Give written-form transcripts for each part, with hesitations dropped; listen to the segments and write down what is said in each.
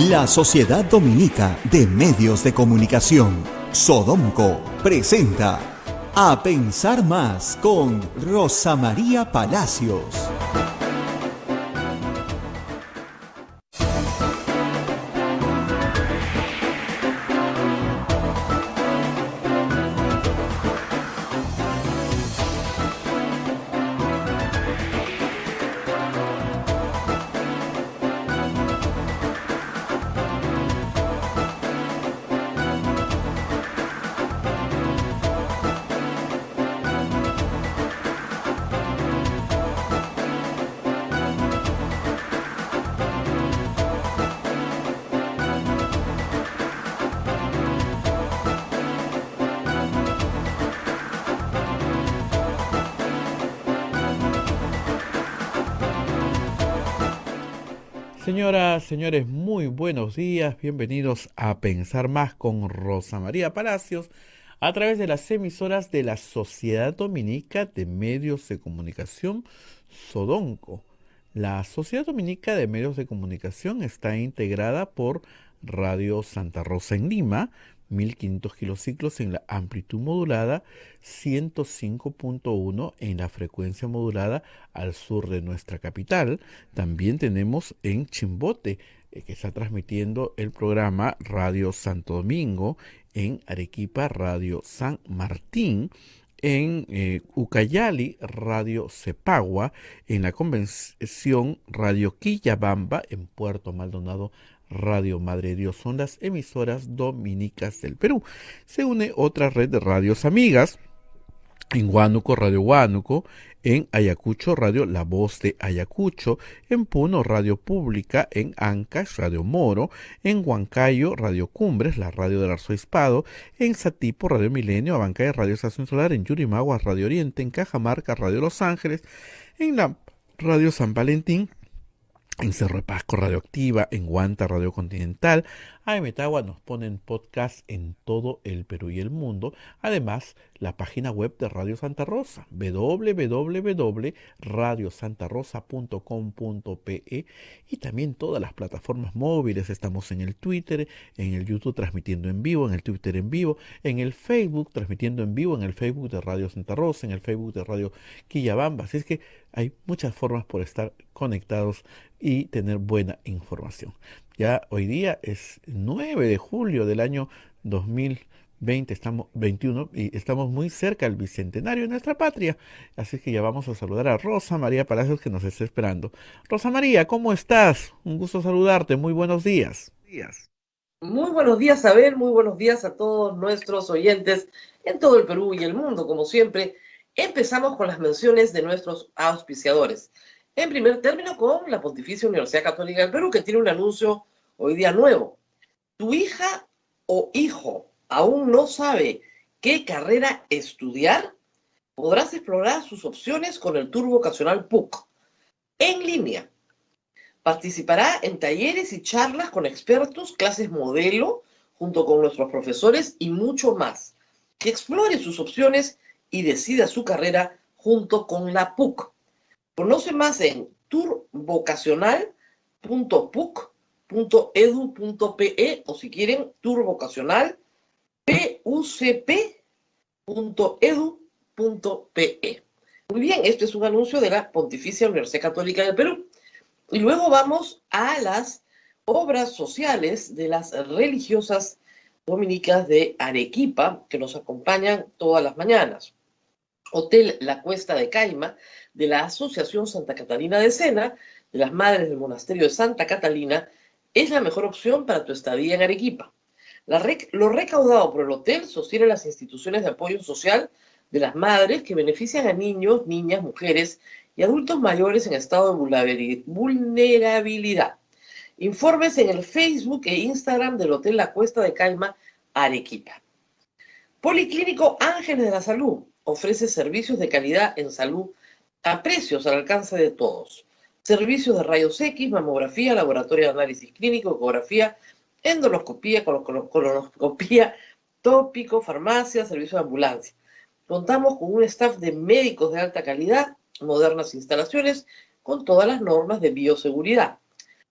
La Sociedad Dominica de Medios de Comunicación, Sodomco, presenta A Pensar Más con Rosa María Palacios. Señoras, señores, muy buenos días. Bienvenidos a Pensar Más con Rosa María Palacios a través de las emisoras de la Sociedad Dominica de Medios de Comunicación, Sodonco. La Sociedad Dominica de Medios de Comunicación está integrada por Radio Santa Rosa en Lima, 1500 kilociclos en la amplitud modulada, 105.1 en la frecuencia modulada al sur de nuestra capital. También tenemos en Chimbote, que está transmitiendo el programa Radio Santo Domingo, en Arequipa, Radio San Martín, en Ucayali, Radio Cepagua, en la Convención Radio Quillabamba, en Puerto Maldonado, Radio Madre de Dios. Son las emisoras dominicas del Perú. Se une otra red de radios amigas. En Huánuco, Radio Huánuco; en Ayacucho, Radio La Voz de Ayacucho; en Puno, Radio Pública; en Ancash, Radio Moro; en Huancayo, Radio Cumbres, la radio del arzobispado; en Satipo, Radio Milenio; Abancay, Radio Estación Solar; en Yurimaguas, Radio Oriente; en Cajamarca, Radio Los Ángeles; en la Radio San Valentín; en Cerro de Pasco, Radioactiva; en Huanta, Radio Continental. AM Tagua nos ponen podcast en todo el Perú y el mundo. Además, la página web de Radio Santa Rosa, www.radiosantarosa.com.pe, y también todas las plataformas móviles. Estamos en el Twitter, en el YouTube transmitiendo en vivo, en el Twitter en vivo, en el Facebook transmitiendo en vivo, en el Facebook de Radio Santa Rosa, en el Facebook de Radio Quillabamba. Así es que hay muchas formas por estar conectados y tener buena información. Ya hoy día es 9 de julio del año 2020, estamos 21 y estamos muy cerca del bicentenario de nuestra patria. Así que ya vamos a saludar a Rosa María Palacios, que nos está esperando. Rosa María, ¿cómo estás? Un gusto saludarte, muy buenos días. Muy buenos días, Abel, muy buenos días a todos nuestros oyentes en todo el Perú y el mundo, como siempre. Empezamos con las menciones de nuestros auspiciadores. En primer término, con la Pontificia Universidad Católica del Perú, que tiene un anuncio hoy día nuevo. ¿Tu hija o hijo aún no sabe qué carrera estudiar? Podrás explorar sus opciones con el Tour Vocacional PUC en línea. Participará en talleres y charlas con expertos, clases modelo, junto con nuestros profesores y mucho más. Que explore sus opciones y decida su carrera junto con la PUC. Conoce más en tourvocacional.puc.edu.pe o, si quieren, tourvocacional.pucp.edu.pe. Muy bien, esto es un anuncio de la Pontificia Universidad Católica del Perú. Y luego vamos a las obras sociales de las religiosas dominicas de Arequipa, que nos acompañan todas las mañanas. Hotel La Cuesta de Caima, de la Asociación Santa Catalina de Sena, de las Madres del Monasterio de Santa Catalina, es la mejor opción para tu estadía en Arequipa. Lo recaudado por el hotel sostiene las instituciones de apoyo social de las madres, que benefician a niños, niñas, mujeres y adultos mayores en estado de vulnerabilidad. Informes en el Facebook e Instagram del Hotel La Cuesta de Caima, Arequipa. Policlínico Ángeles de la Salud ofrece servicios de calidad en salud a precios al alcance de todos. Servicios de rayos X, mamografía, laboratorio de análisis clínico, ecografía, endoscopía, colonoscopía, tópico, farmacia, servicio de ambulancia. Contamos con un staff de médicos de alta calidad, modernas instalaciones, con todas las normas de bioseguridad.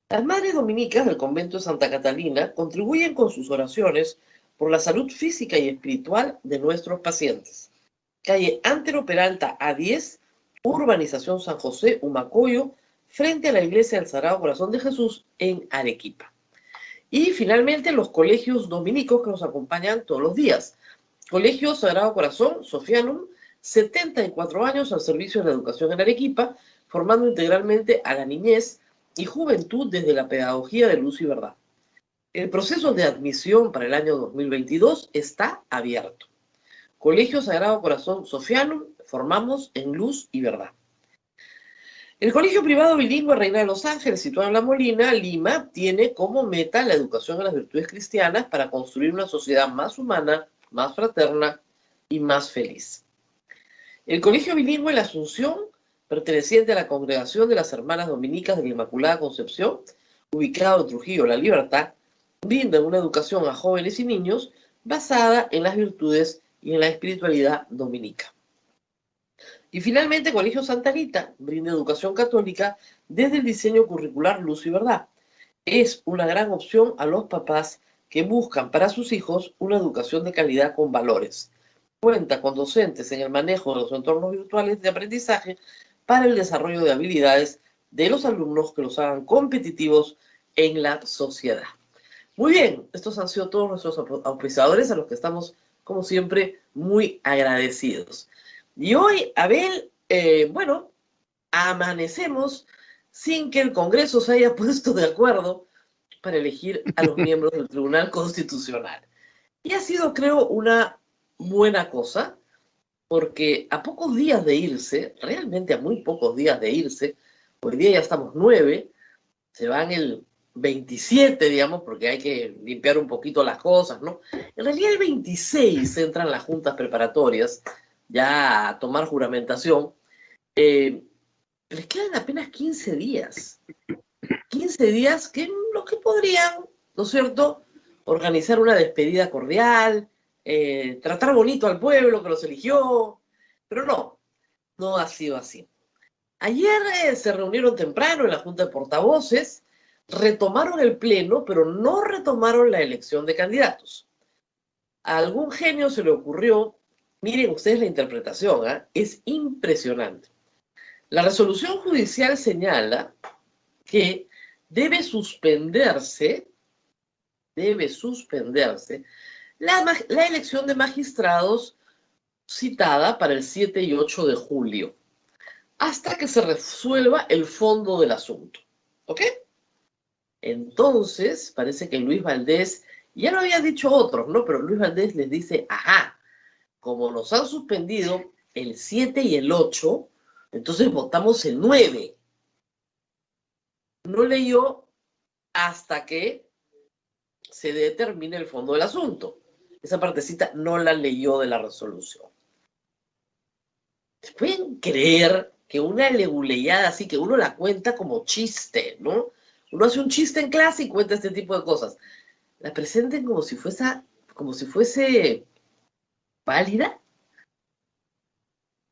Las madres dominicas del convento de Santa Catalina contribuyen con sus oraciones por la salud física y espiritual de nuestros pacientes. Calle Antero Peralta A10, Urbanización San José, Humacoyo, frente a la Iglesia del Sagrado Corazón de Jesús en Arequipa. Y finalmente los colegios dominicos que nos acompañan todos los días. Colegio Sagrado Corazón, Sofianum, 74 años al servicio de la educación en Arequipa, formando integralmente a la niñez y juventud desde la pedagogía de luz y verdad. El proceso de admisión para el año 2022 está abierto. Colegio Sagrado Corazón Sofianum, formamos en luz y verdad. El colegio privado bilingüe Reina de los Ángeles, situado en La Molina, Lima, tiene como meta la educación en las virtudes cristianas para construir una sociedad más humana, más fraterna y más feliz. El colegio bilingüe La Asunción, perteneciente a la Congregación de las Hermanas Dominicas de la Inmaculada Concepción, ubicado en Trujillo, La Libertad, brinda una educación a jóvenes y niños basada en las virtudes y en la espiritualidad dominica. Y finalmente, Colegio Santa Rita brinda educación católica desde el diseño curricular Luz y Verdad. Es una gran opción a los papás que buscan para sus hijos una educación de calidad con valores. Cuenta con docentes en el manejo de los entornos virtuales de aprendizaje para el desarrollo de habilidades de los alumnos que los hagan competitivos en la sociedad. Muy bien, estos han sido todos nuestros auspiciadores a los que estamos, como siempre, muy agradecidos. Y hoy, Abel, amanecemos sin que el Congreso se haya puesto de acuerdo para elegir a los miembros del Tribunal Constitucional. Y ha sido, creo, una buena cosa, porque a pocos días de irse, realmente a muy pocos días de irse, hoy día ya estamos 9, se van el 27, digamos, porque hay que limpiar un poquito las cosas, ¿no? En realidad el 26 entran las juntas preparatorias, ya a tomar juramentación. Les quedan apenas 15 días. 15 días que los que podrían, ¿no es cierto?, organizar una despedida cordial, tratar bonito al pueblo que los eligió, pero no ha sido así. Ayer se reunieron temprano en la Junta de Portavoces, retomaron el pleno, pero no retomaron la elección de candidatos. A algún genio se le ocurrió, miren ustedes la interpretación, es impresionante. La resolución judicial señala que debe suspenderse la elección de magistrados citada para el 7 y 8 de julio, hasta que se resuelva el fondo del asunto. ¿Ok? Entonces, parece que Luis Valdés, ya lo había dicho otros, ¿no? Pero Luis Valdés les dice, como nos han suspendido el 7 y el 8, entonces votamos el 9. No leyó hasta que se determine el fondo del asunto. Esa partecita no la leyó de la resolución. ¿Pueden creer que una leguleyada así, que uno la cuenta como chiste, ¿no? Uno hace un chiste en clase y cuenta este tipo de cosas. La presenten como si fuese válida.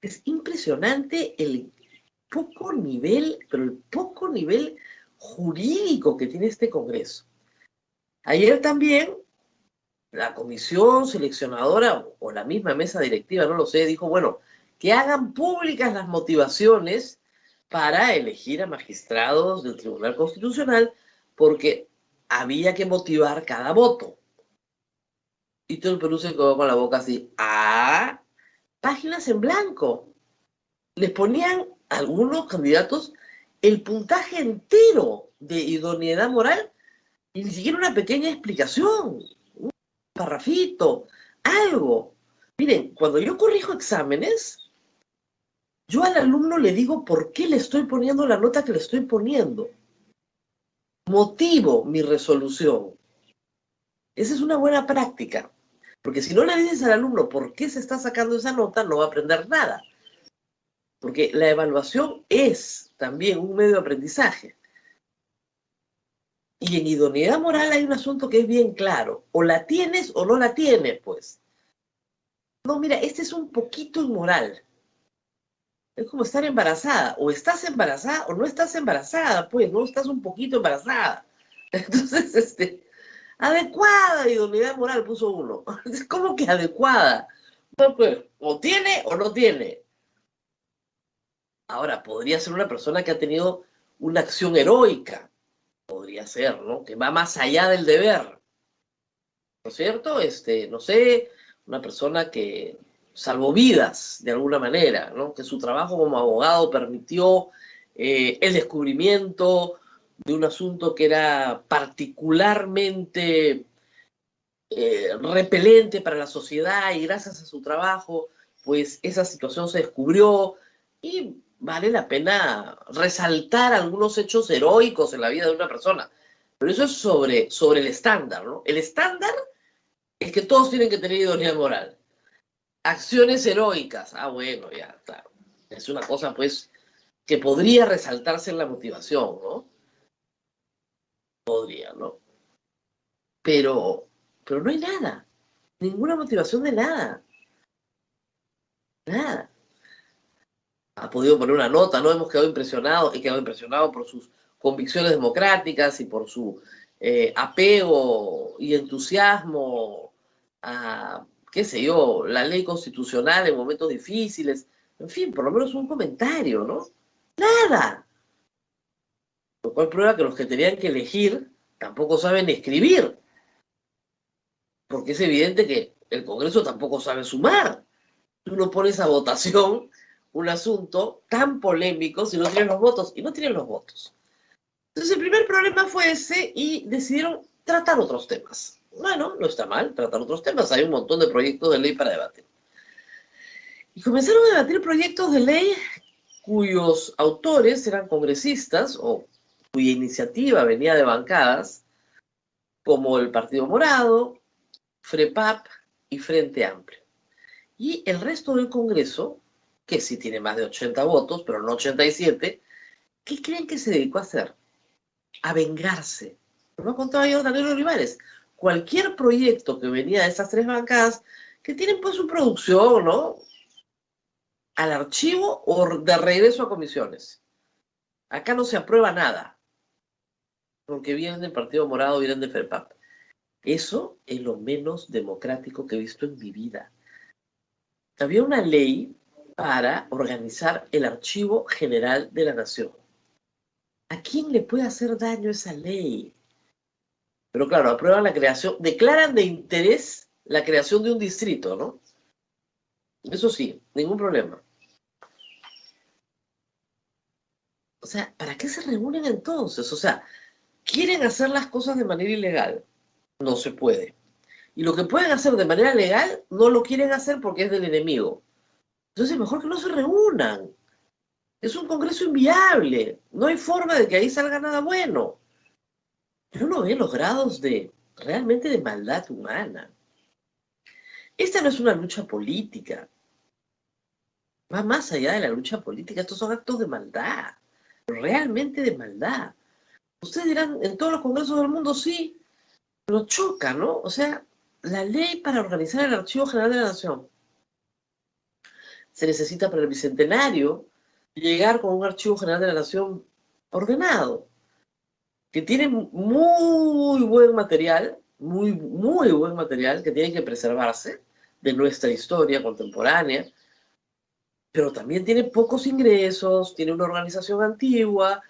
Es impresionante el poco nivel jurídico que tiene este Congreso. Ayer también la comisión seleccionadora o la misma mesa directiva, no lo sé, dijo, bueno, que hagan públicas las motivaciones para elegir a magistrados del Tribunal Constitucional, porque había que motivar cada voto. Y todo el Perú se quedó con la boca así, páginas en blanco. Les ponían a algunos candidatos el puntaje entero de idoneidad moral y ni siquiera una pequeña explicación, un parrafito, algo. Miren, cuando yo corrijo exámenes, yo al alumno le digo por qué le estoy poniendo la nota que le estoy poniendo. Motivo mi resolución. Esa es una buena práctica, porque si no le dices al alumno por qué se está sacando esa nota, no va a aprender nada. Porque la evaluación es también un medio de aprendizaje. Y en idoneidad moral hay un asunto que es bien claro. O la tienes o no la tienes, pues. No, mira, este es un poquito inmoral. Es como estar embarazada. O estás embarazada o no estás embarazada, pues, no estás un poquito embarazada. Entonces, adecuada idoneidad moral puso uno. ¿Cómo que adecuada? No, pues, o tiene o no tiene. Ahora, podría ser una persona que ha tenido una acción heroica. Podría ser, ¿no? Que va más allá del deber. ¿No es cierto? No sé, una persona que salvó vidas de alguna manera, ¿no? Que su trabajo como abogado permitió el descubrimiento de un asunto que era particularmente repelente para la sociedad y gracias a su trabajo, pues esa situación se descubrió y vale la pena resaltar algunos hechos heroicos en la vida de una persona. Pero eso es sobre el estándar, ¿no? El estándar es que todos tienen que tener idoneidad moral. Acciones heroicas, bueno, ya, claro. Es una cosa, pues, que podría resaltarse en la motivación, ¿no? Podría, ¿no? Pero no hay nada. Ninguna motivación de nada. Nada. Ha podido poner una nota, ¿no? Hemos quedado impresionados, he quedado impresionado por sus convicciones democráticas y por su apego y entusiasmo a, qué sé yo, la ley constitucional en momentos difíciles. En fin, por lo menos un comentario, ¿no? Nada. Lo cual prueba que los que tenían que elegir tampoco saben escribir, porque es evidente que el Congreso tampoco sabe sumar. Tú no pones a votación un asunto tan polémico si no tienen los votos, y no tienen los votos. Entonces el primer problema fue ese y decidieron tratar otros temas. Bueno, no está mal tratar otros temas, hay un montón de proyectos de ley para debatir. Y comenzaron a debatir proyectos de ley cuyos autores eran congresistas o cuya iniciativa venía de bancadas como el Partido Morado, FREPAP y Frente Amplio. Y el resto del Congreso, que sí tiene más de 80 votos, pero no 87, ¿qué creen que se dedicó a hacer? A vengarse. Como contaba yo Daniel Olivares, cualquier proyecto que venía de esas tres bancadas, que tienen pues su producción, ¿no? Al archivo o de regreso a comisiones. Acá no se aprueba nada, porque vienen del Partido Morado, vienen de FERPAP. Eso es lo menos democrático que he visto en mi vida. Había una ley para organizar el Archivo General de la Nación. ¿A quién le puede hacer daño esa ley? Pero claro, aprueban la creación, declaran de interés la creación de un distrito, ¿no? Eso sí, ningún problema. O sea, ¿para qué se reúnen entonces? O sea, quieren hacer las cosas de manera ilegal. No se puede. Y lo que pueden hacer de manera legal, no lo quieren hacer porque es del enemigo. Entonces, mejor que no se reúnan. Es un congreso inviable. No hay forma de que ahí salga nada bueno. Pero uno ve los grados realmente de maldad humana. Esta no es una lucha política. Va más allá de la lucha política. Estos son actos de maldad. Realmente de maldad. Ustedes dirán, en todos los congresos del mundo sí, pero choca, ¿no? O sea, la ley para organizar el Archivo General de la Nación se necesita para el Bicentenario llegar con un Archivo General de la Nación ordenado, que tiene muy buen material, muy buen material que tiene que preservarse de nuestra historia contemporánea, pero también tiene pocos ingresos, tiene una organización antigua,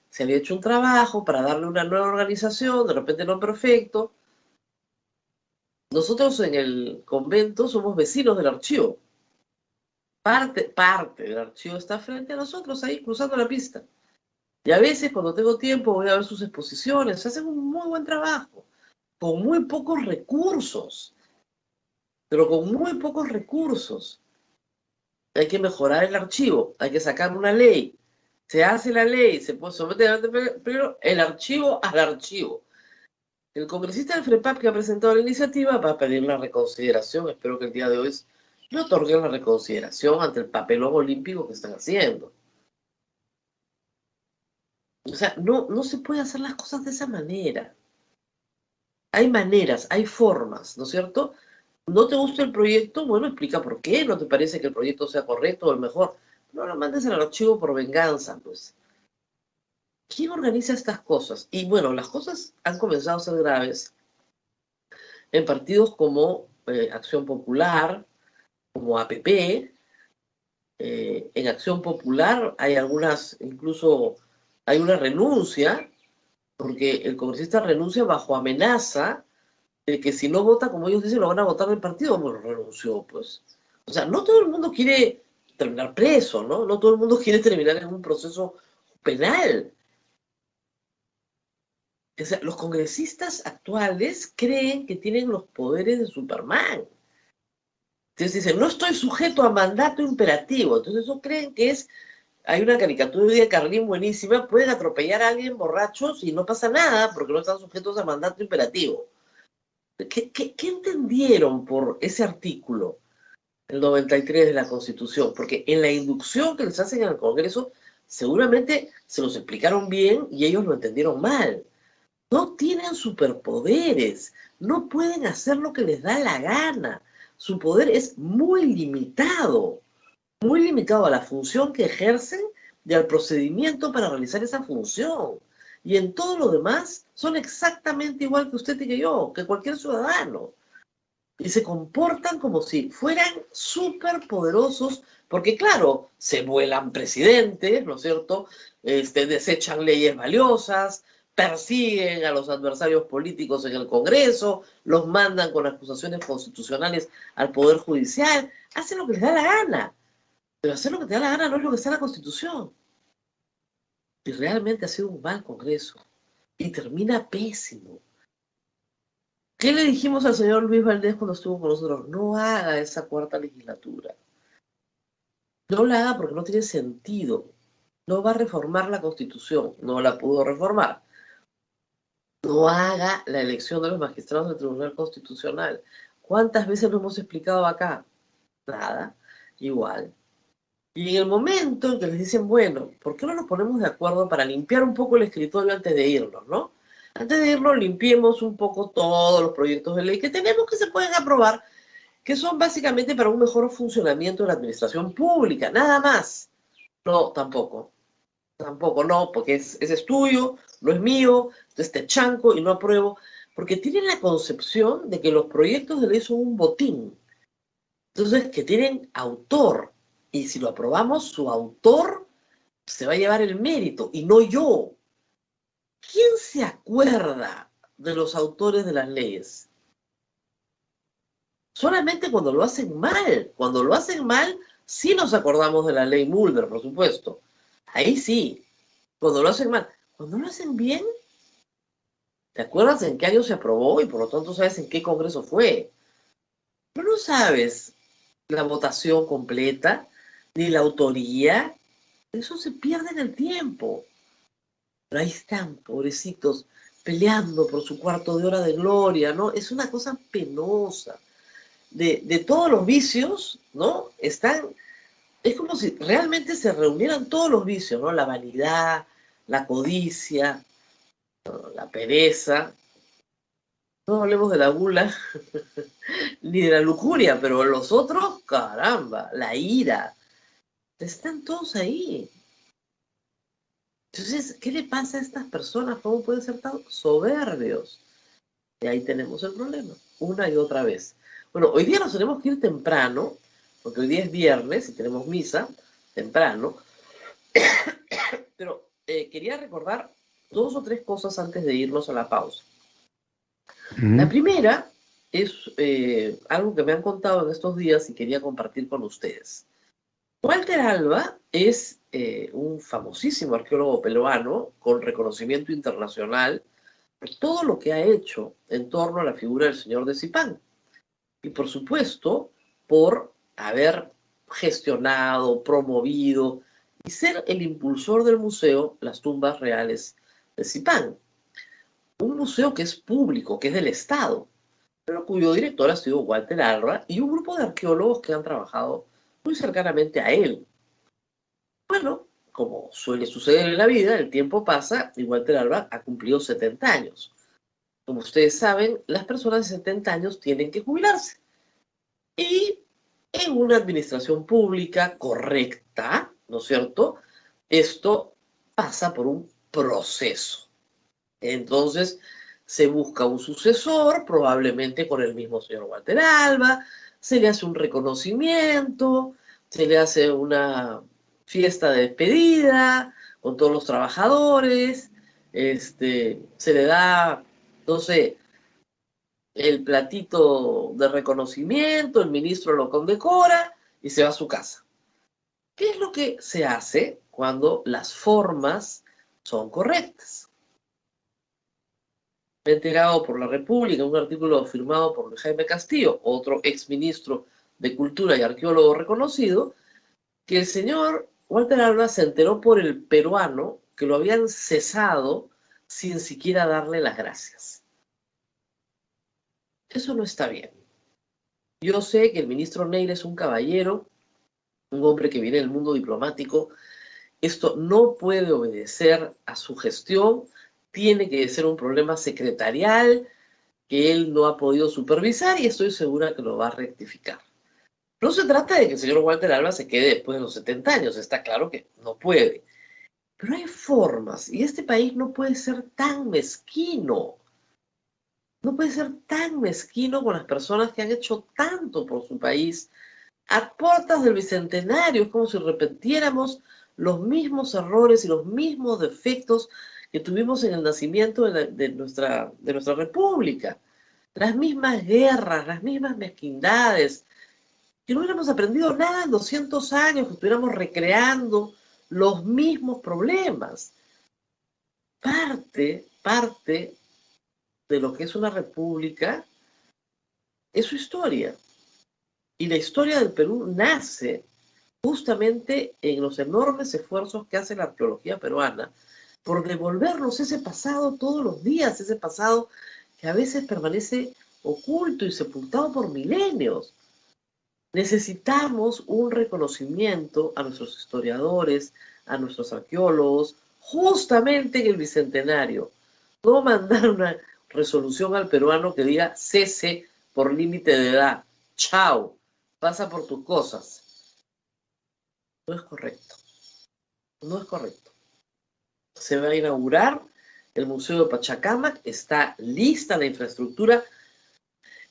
se había hecho un trabajo para darle una nueva organización, de repente no perfecto. Nosotros en el convento somos vecinos del archivo. Parte del archivo está frente a nosotros, ahí cruzando la pista. Y a veces cuando tengo tiempo voy a ver sus exposiciones, hacen un muy buen trabajo, con muy pocos recursos, pero con muy pocos recursos. Hay que mejorar el archivo, hay que sacar una ley. Se hace la ley, se somete pero el archivo al archivo. El congresista del FREPAP que ha presentado la iniciativa va a pedir la reconsideración. Espero que el día de hoy le otorguen la reconsideración ante el papelón olímpico que están haciendo. O sea, no se puede hacer las cosas de esa manera. Hay maneras, hay formas, ¿no es cierto? ¿No te gusta el proyecto? Bueno, explica por qué. ¿No te parece que el proyecto sea correcto o el mejor? No lo mandes al archivo por venganza, pues. ¿Quién organiza estas cosas? Y bueno, las cosas han comenzado a ser graves en partidos como Acción Popular, como APP. En Acción Popular hay algunas, incluso hay una renuncia, porque el congresista renuncia bajo amenaza de que si no vota, como ellos dicen, lo van a votar del partido. Bueno, renunció, pues. O sea, no todo el mundo quiere terminar preso, ¿no? No todo el mundo quiere terminar en un proceso penal. O sea, los congresistas actuales creen que tienen los poderes de Superman. Entonces dicen, no estoy sujeto a mandato imperativo. Entonces eso creen que es, hay una caricatura de Carlín buenísima, pueden atropellar a alguien borrachos y no pasa nada porque no están sujetos a mandato imperativo. ¿Qué entendieron por ese artículo, el 93 de la Constitución? Porque en la inducción que les hacen al Congreso, seguramente se los explicaron bien y ellos lo entendieron mal. No tienen superpoderes, no pueden hacer lo que les da la gana. Su poder es muy limitado a la función que ejercen y al procedimiento para realizar esa función. Y en todo lo demás son exactamente igual que usted y que yo, que cualquier ciudadano. Y se comportan como si fueran superpoderosos, porque claro, se vuelan presidentes, ¿no es cierto? Desechan leyes valiosas, persiguen a los adversarios políticos en el Congreso, los mandan con acusaciones constitucionales al Poder Judicial, hacen lo que les da la gana. Pero hacer lo que te da la gana no es lo que está en la Constitución. Y realmente ha sido un mal Congreso. Y termina pésimo. ¿Qué le dijimos al señor Luis Valdés cuando estuvo con nosotros? No haga esa cuarta legislatura. No la haga porque no tiene sentido. No va a reformar la Constitución. No la pudo reformar. No haga la elección de los magistrados del Tribunal Constitucional. ¿Cuántas veces lo hemos explicado acá? Nada. Igual. Y en el momento en que les dicen, bueno, ¿por qué no nos ponemos de acuerdo para limpiar un poco el escritorio antes de irnos, ¿no? Antes de irnos, limpiemos un poco todos los proyectos de ley que tenemos que se pueden aprobar, que son básicamente para un mejor funcionamiento de la administración pública, nada más. No, tampoco. Tampoco, no, porque ese es tuyo, no es mío, entonces te chanco y no apruebo, porque tienen la concepción de que los proyectos de ley son un botín. Entonces, que tienen autor. Y si lo aprobamos, su autor se va a llevar el mérito y no yo. ¿Quién se acuerda de los autores de las leyes? Solamente cuando lo hacen mal. Cuando lo hacen mal, sí nos acordamos de la ley Mulder, por supuesto. Ahí sí. Cuando lo hacen mal. Cuando lo hacen bien, ¿te acuerdas en qué año se aprobó? Y por lo tanto sabes en qué congreso fue. Pero no sabes la votación completa, ni la autoría. Eso se pierde en el tiempo. Pero ahí están, pobrecitos, peleando por su cuarto de hora de gloria, ¿no? Es una cosa penosa. De todos los vicios, ¿no? Están, es como si realmente se reunieran todos los vicios, ¿no? La vanidad, la codicia, ¿no? La pereza. No hablemos de la gula, ni de la lujuria, pero los otros, caramba, la ira. Están todos ahí. Entonces, ¿qué le pasa a estas personas? ¿Cómo pueden ser tan soberbios? Y ahí tenemos el problema, una y otra vez. Bueno, hoy día nos tenemos que ir temprano, porque hoy día es viernes y tenemos misa temprano, pero quería recordar 2 o 3 cosas antes de irnos a la pausa. La primera es algo que me han contado en estos días y quería compartir con ustedes. Walter Alba es un famosísimo arqueólogo peruano con reconocimiento internacional por todo lo que ha hecho en torno a la figura del señor de Zipán. Y por supuesto, por haber gestionado, promovido y ser el impulsor del museo Las Tumbas Reales de Zipán. Un museo que es público, que es del Estado, pero cuyo director ha sido Walter Alba y un grupo de arqueólogos que han trabajado muy cercanamente a él. Bueno, como suele suceder en la vida, el tiempo pasa y Walter Alba ha cumplido 70 años. Como ustedes saben, las personas de 70 años tienen que jubilarse. Y en una administración pública correcta, ¿no es cierto? Esto pasa por un proceso. Entonces, se busca un sucesor, probablemente con el mismo señor Walter Alba, se le hace un reconocimiento, se le hace una fiesta de despedida con todos los trabajadores, se le da, no sé, el platito de reconocimiento, el ministro lo condecora y se va a su casa. ¿Qué es lo que se hace cuando las formas son correctas? Me he enterado por La República, un artículo firmado por Luis Jaime Castillo, otro exministro de Cultura y arqueólogo reconocido, que el señor Walter Alba se enteró por el peruano que lo habían cesado sin siquiera darle las gracias. Eso no está bien. Yo sé que el ministro Neira es un caballero, un hombre que viene del mundo diplomático. Esto no puede obedecer a su gestión, tiene que ser un problema secretarial que él no ha podido supervisar y estoy segura que lo va a rectificar. No se trata de que el señor Walter Alba se quede después de los 70 años, está claro que no puede. Pero hay formas y este país no puede ser tan mezquino. No puede ser tan mezquino con las personas que han hecho tanto por su país a puertas del Bicentenario. Es como si repitiéramos los mismos errores y los mismos defectos que tuvimos en el nacimiento de nuestra república. Las mismas guerras, las mismas mezquindades, que no hubiéramos aprendido nada en 200 años, que estuviéramos recreando los mismos problemas. Parte de lo que es una república es su historia. Y la historia del Perú nace justamente en los enormes esfuerzos que hace la arqueología peruana por devolvernos ese pasado todos los días, ese pasado que a veces permanece oculto y sepultado por milenios. Necesitamos un reconocimiento a nuestros historiadores, a nuestros arqueólogos, justamente en el Bicentenario. No mandar una resolución al peruano que diga cese por límite de edad. Chao, pasa por tus cosas. No es correcto. No es correcto. Se va a inaugurar el Museo de Pachacamac, está lista la infraestructura.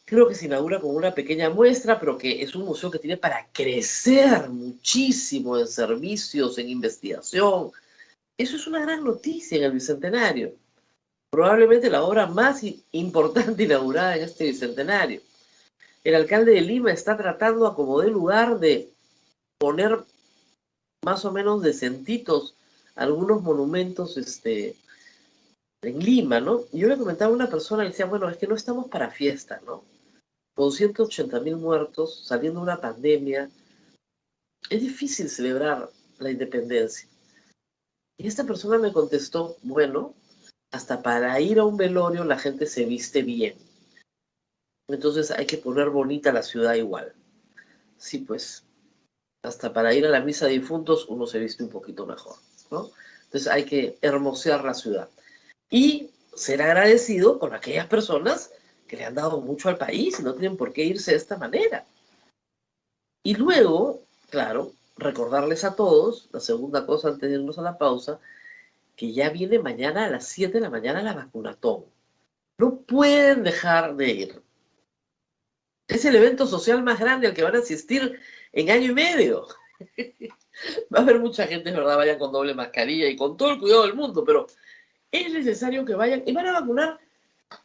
Creo que se inaugura con una pequeña muestra, pero que es un museo que tiene para crecer muchísimo en servicios, en investigación. Eso es una gran noticia en el Bicentenario. Probablemente la obra más importante inaugurada en este Bicentenario. El alcalde de Lima está tratando a como dé lugar de poner más o menos decentitos algunos monumentos en Lima, ¿no? Yo le comentaba a una persona, le decía, bueno, es que no estamos para fiesta, ¿no? Con 180.000 muertos, saliendo de una pandemia, es difícil celebrar la independencia. Y esta persona me contestó, bueno, hasta para ir a un velorio la gente se viste bien. Entonces hay que poner bonita la ciudad igual. Sí, pues, hasta para ir a la misa de difuntos uno se viste un poquito mejor, ¿no? Entonces hay que hermosear la ciudad. Y ser agradecido con aquellas personas que le han dado mucho al país y no tienen por qué irse de esta manera. Y luego, claro, recordarles a todos, la segunda cosa antes de irnos a la pausa, que ya viene mañana a las 7 de la mañana la vacunatón. No pueden dejar de ir. Es el evento social más grande al que van a asistir en año y medio. Va a haber mucha gente, es verdad, vayan con doble mascarilla y con todo el cuidado del mundo, pero es necesario que vayan y van a vacunar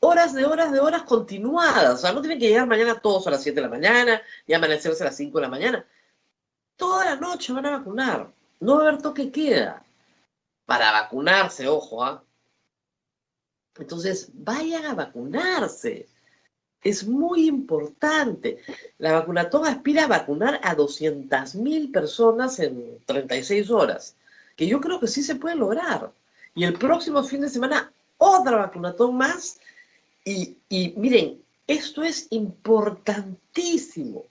horas de horas continuadas. O sea, no tienen que llegar mañana todos a las 7 de la mañana y amanecerse a las 5 de la mañana. Toda la noche van a vacunar. No va a haber toque queda. Para vacunarse, ojo, ¿ah? Entonces, vayan a vacunarse. Es muy importante. La vacunatón aspira a vacunar a 200.000 personas en 36 horas, que yo creo que sí se puede lograr. Y el próximo fin de semana, otra vacunatón más. Y miren, esto es importantísimo.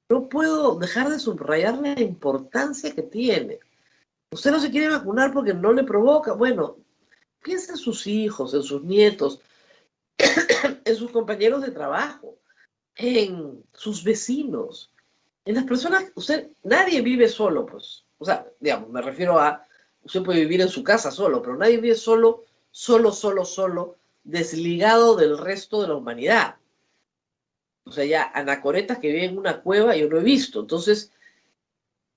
No puedo dejar de subrayar la importancia que tiene. Usted no se quiere vacunar porque no le provoca. Bueno, piensa en sus hijos, en sus nietos, en sus compañeros de trabajo, en sus vecinos, en las personas. Nadie vive solo, pues. O sea, digamos, me refiero a, usted puede vivir en su casa solo, pero nadie vive solo, desligado del resto de la humanidad. O sea, ya anacoretas que viven en una cueva yo no he visto. Entonces,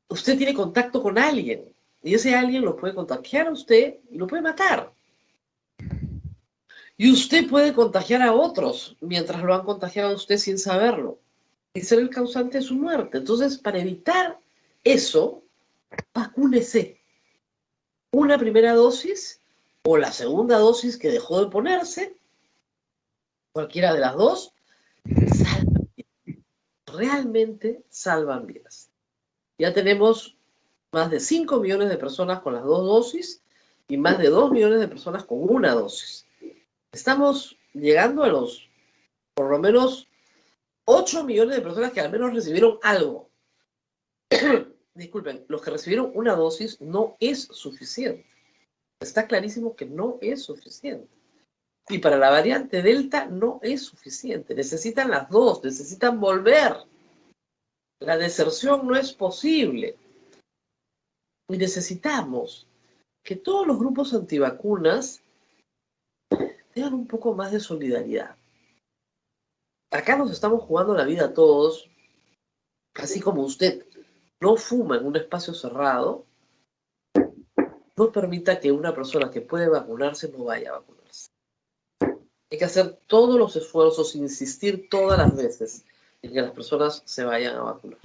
usted tiene contacto con alguien y ese alguien lo puede contagiar a usted y lo puede matar. Y usted puede contagiar a otros mientras lo han contagiado a usted sin saberlo y ser el causante de su muerte. Entonces, para evitar eso, vacúnese. Una primera dosis o la segunda dosis que dejó de ponerse, cualquiera de las dos, salvan vidas. Realmente salvan vidas. Ya tenemos más de 5 millones de personas con las 2 dosis y más de 2 millones de personas con una dosis. Estamos llegando a los, por lo menos, 8 millones de personas que al menos recibieron algo. Disculpen, los que recibieron una dosis no es suficiente. Está clarísimo que no es suficiente. Y para la variante Delta no es suficiente. Necesitan las dos, necesitan volver. La deserción no es posible. Y necesitamos que todos los grupos antivacunas tengan un poco más de solidaridad. Acá nos estamos jugando la vida todos, así como usted no fuma en un espacio cerrado, no permita que una persona que puede vacunarse no vaya a vacunarse. Hay que hacer todos los esfuerzos, insistir todas las veces en que las personas se vayan a vacunar.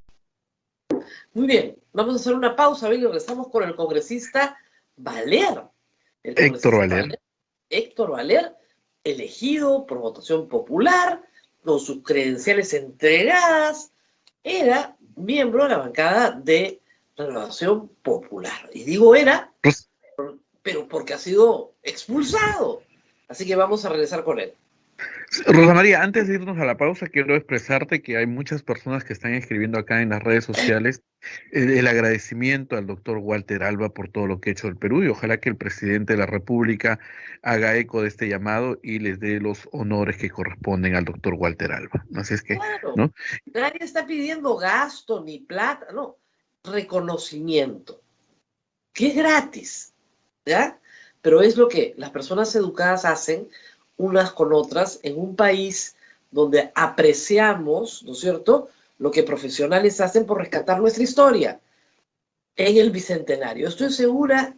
Muy bien, vamos a hacer una pausa, y regresamos con el congresista Valer. Héctor Valer, elegido por votación popular, con sus credenciales entregadas, era miembro de la bancada de Renovación Popular. Y digo era, pero porque ha sido expulsado. Así que vamos a regresar con él. Rosa María, antes de irnos a la pausa, quiero expresarte que hay muchas personas que están escribiendo acá en las redes sociales el agradecimiento al doctor Walter Alba por todo lo que ha hecho el Perú y ojalá que el presidente de la República haga eco de este llamado y les dé los honores que corresponden al doctor Walter Alba. Así es que, claro, ¿no? Nadie está pidiendo gasto ni plata, no, reconocimiento, que es gratis, ¿ya? Pero es lo que las personas educadas hacen unas con otras en un país donde apreciamos, ¿no es cierto?, lo que profesionales hacen por rescatar nuestra historia en el Bicentenario. Estoy segura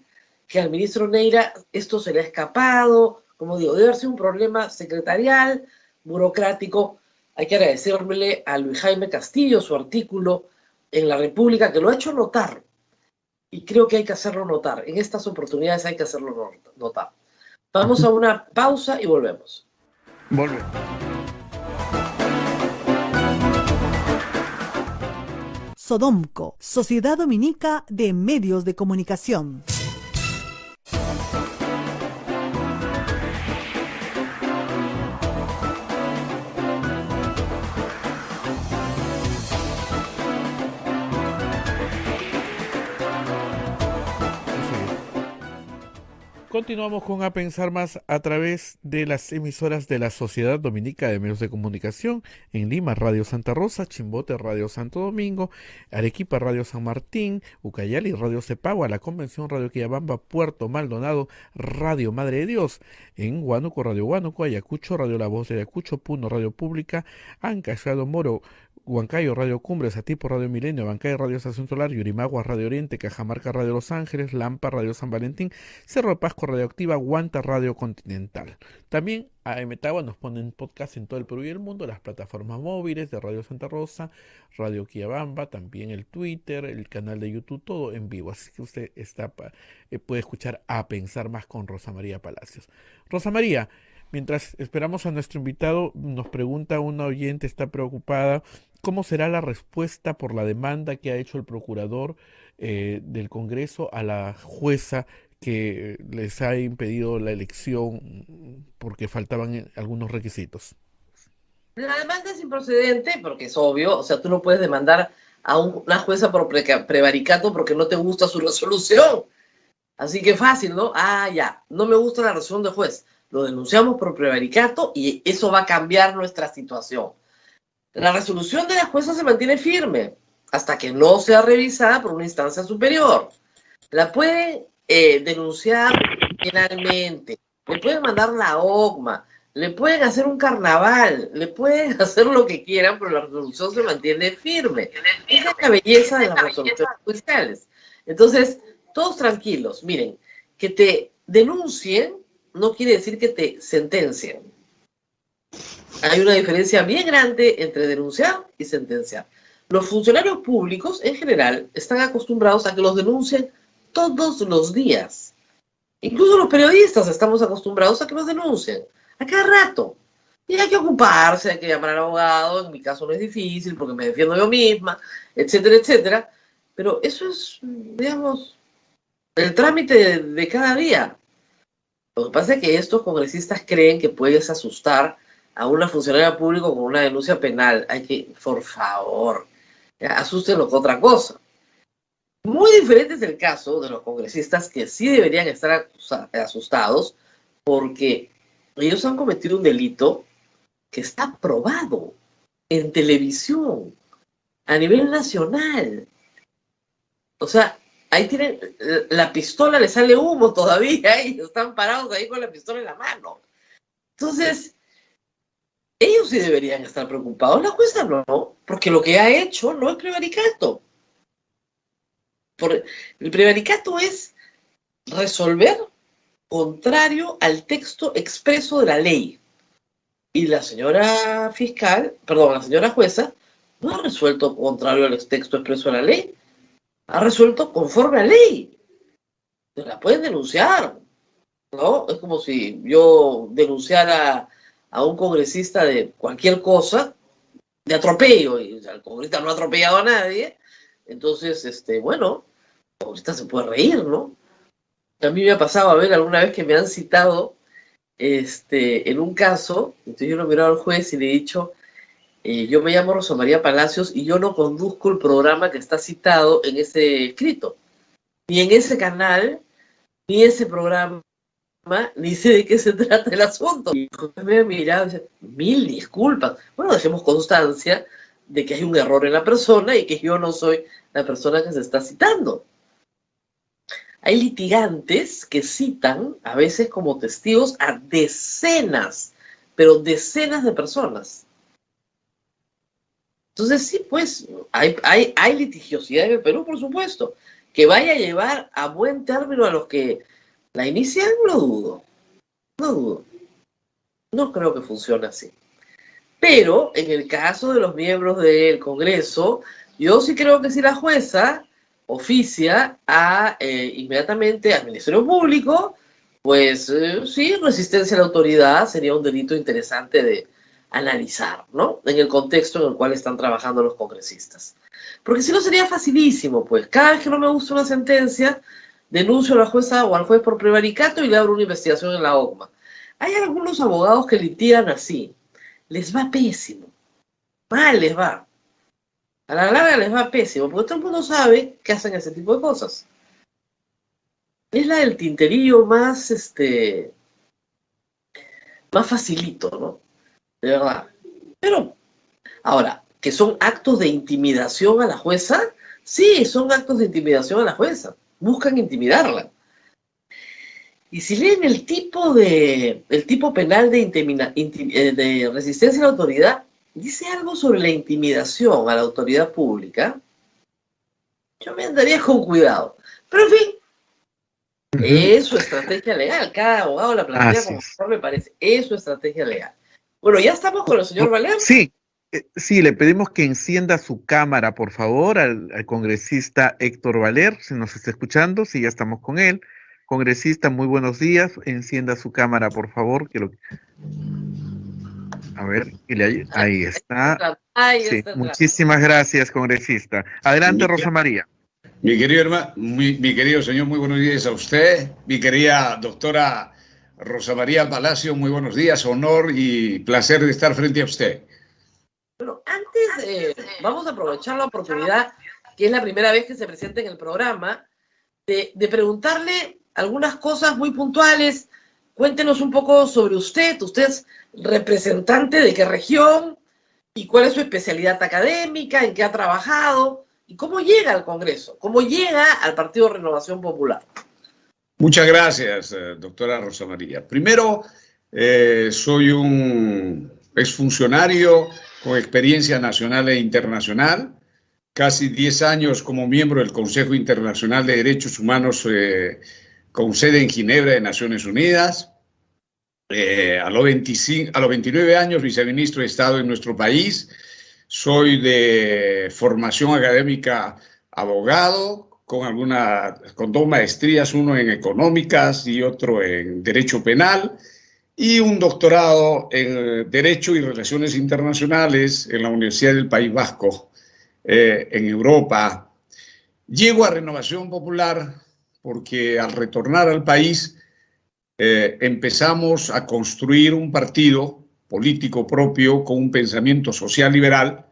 que al ministro Neira esto se le ha escapado, como digo, debe haber sido un problema secretarial, burocrático. Hay que agradecerle a Luis Jaime Castillo su artículo en La República, que lo ha hecho notar, y creo que hay que hacerlo notar. En estas oportunidades hay que hacerlo notar. Vamos a una pausa y volvemos. Volvemos. Sodomco, Sociedad Dominica de Medios de Comunicación. Continuamos con A Pensar Más a través de las emisoras de la Sociedad Dominica de Medios de Comunicación. En Lima, Radio Santa Rosa; Chimbote, Radio Santo Domingo; Arequipa, Radio San Martín; Ucayali, Radio Cepagua; La Convención, Radio Quillabamba; Puerto Maldonado, Radio Madre de Dios; en Huánuco, Radio Huánuco; Ayacucho, Radio La Voz de Ayacucho; Puno, Radio Pública; Ancash, Radio Moro; Huancayo, Radio Cumbres; Atipo, Radio Milenio; Bancay, Radio Estación Solar; Yurimaguas, Radio Oriente; Cajamarca, Radio Los Ángeles; Lampa, Radio San Valentín; Cerro de Pasco, Radioactiva; Huanta, Radio Continental. También a Metagua nos ponen podcast en todo el Perú y el mundo, las plataformas móviles de Radio Santa Rosa, Radio Quillabamba, también el Twitter, el canal de YouTube, todo en vivo. Así que usted puede escuchar A Pensar Más con Rosa María Palacios. Rosa María, mientras esperamos a nuestro invitado, nos pregunta una oyente, está preocupada, ¿cómo será la respuesta por la demanda que ha hecho el procurador del Congreso a la jueza que les ha impedido la elección porque faltaban algunos requisitos? La demanda es improcedente porque es obvio, o sea, tú no puedes demandar a una jueza por prevaricato porque no te gusta su resolución. Así que fácil, ¿no? Ya, no me gusta la resolución del juez. Lo denunciamos por prevaricato y eso va a cambiar nuestra situación. La resolución de la jueza se mantiene firme. hasta que no sea revisada por una instancia superior. La pueden denunciar penalmente, le pueden mandar la OCMA, le pueden hacer un carnaval, le pueden hacer lo que quieran, pero la resolución se mantiene firme. Esa es la belleza de las resoluciones judiciales. Entonces, todos tranquilos. Miren, que te denuncien no quiere decir que te sentencien. Hay una diferencia bien grande entre denunciar y sentenciar. Los funcionarios públicos, en general, están acostumbrados a que los denuncien todos los días. Incluso los periodistas estamos acostumbrados a que nos denuncien a cada rato. Y hay que ocuparse, hay que llamar al abogado. En mi caso no es difícil porque me defiendo yo misma, etcétera, etcétera. Pero eso es, digamos, el trámite de cada día. Lo que pasa es que estos congresistas creen que puedes asustar a una funcionaria pública con una denuncia penal. Hay que, por favor, asústenlo con otra cosa. Muy diferente es el caso de los congresistas que sí deberían estar asustados porque ellos han cometido un delito que está probado en televisión a nivel nacional. O sea, ahí tienen la pistola, le sale humo todavía y están parados ahí con la pistola en la mano. Entonces, ellos sí deberían estar preocupados, la jueza no, porque lo que ha hecho no es prevaricato. El prevaricato es resolver contrario al texto expreso de la ley. Y la señora fiscal, perdón, la señora jueza, no ha resuelto contrario al texto expreso de la ley, ha resuelto conforme a ley. Se la pueden denunciar, ¿no? Es como si yo denunciara a un congresista de cualquier cosa, de atropello, y o sea, el congresista no ha atropellado a nadie, entonces, bueno, el congresista se puede reír, ¿no? A mí me ha pasado a ver alguna vez que me han citado en un caso, entonces yo lo he mirado al juez y le he dicho, yo me llamo Rosa María Palacios y yo no conduzco el programa que está citado en ese escrito, ni en ese canal, ni ese programa, ni sé de qué se trata el asunto. Y el juez me ha mirado y dice, 1000 disculpas. Bueno, dejemos constancia de que hay un error en la persona y que yo no soy la persona que se está citando. Hay litigantes que citan a veces como testigos a decenas, pero decenas de personas. Entonces sí, pues, hay litigiosidad en el Perú, por supuesto. Que vaya a llevar a buen término a los que la inician, lo dudo. No dudo. No creo que funcione así. Pero en el caso de los miembros del Congreso, yo sí creo que si la jueza oficia inmediatamente al Ministerio Público, pues sí, resistencia a la autoridad sería un delito interesante de analizar, ¿no? En el contexto en el cual están trabajando los congresistas. Porque si no sería facilísimo, pues cada vez que no me gusta una sentencia, denuncio a la jueza o al juez por prevaricato y le abro una investigación en la OCMA. Hay algunos abogados que litigan así. Les va pésimo. Mal les va. A la larga les va pésimo, porque todo el mundo sabe que hacen ese tipo de cosas. Es la del tinterillo más facilito, ¿no? De verdad. Pero, ahora, que son actos de intimidación a la jueza, sí, son actos de intimidación a la jueza. Buscan intimidarla. Y si leen el tipo penal de resistencia a la autoridad, dice algo sobre la intimidación a la autoridad pública, yo me andaría con cuidado. Pero en fin, es su estrategia legal. Cada abogado la plantea como mejor me parece. Es su estrategia legal. Bueno, ya estamos con el señor Valer. Sí, le pedimos que encienda su cámara, por favor, al congresista Héctor Valer, si nos está escuchando, si ya estamos con él. Congresista, muy buenos días. Encienda su cámara, por favor. A ver, ahí está. Sí, muchísimas gracias, congresista. Adelante, Rosa María. Mi querido señor, muy buenos días a usted. Mi querida doctora Rosa María Palacio, muy buenos días. Honor y placer de estar frente a usted. Bueno, antes vamos a aprovechar la oportunidad, que es la primera vez que se presenta en el programa, de preguntarle algunas cosas muy puntuales. Cuéntenos un poco sobre usted. Usted es representante de qué región y cuál es su especialidad académica, en qué ha trabajado y cómo llega al Congreso, cómo llega al Partido Renovación Popular. Muchas gracias, doctora Rosa María. Primero, soy un exfuncionario con experiencia nacional e internacional, casi 10 años como miembro del Consejo Internacional de Derechos Humanos con sede en Ginebra de Naciones Unidas. A los 29 años, viceministro de Estado en nuestro país. Soy de formación académica abogado, con 2 maestrías, uno en económicas y otro en derecho penal, y un doctorado en Derecho y Relaciones Internacionales en la Universidad del País Vasco, en Europa. Llego a Renovación Popular porque al retornar al país empezamos a construir un partido político propio con un pensamiento social liberal,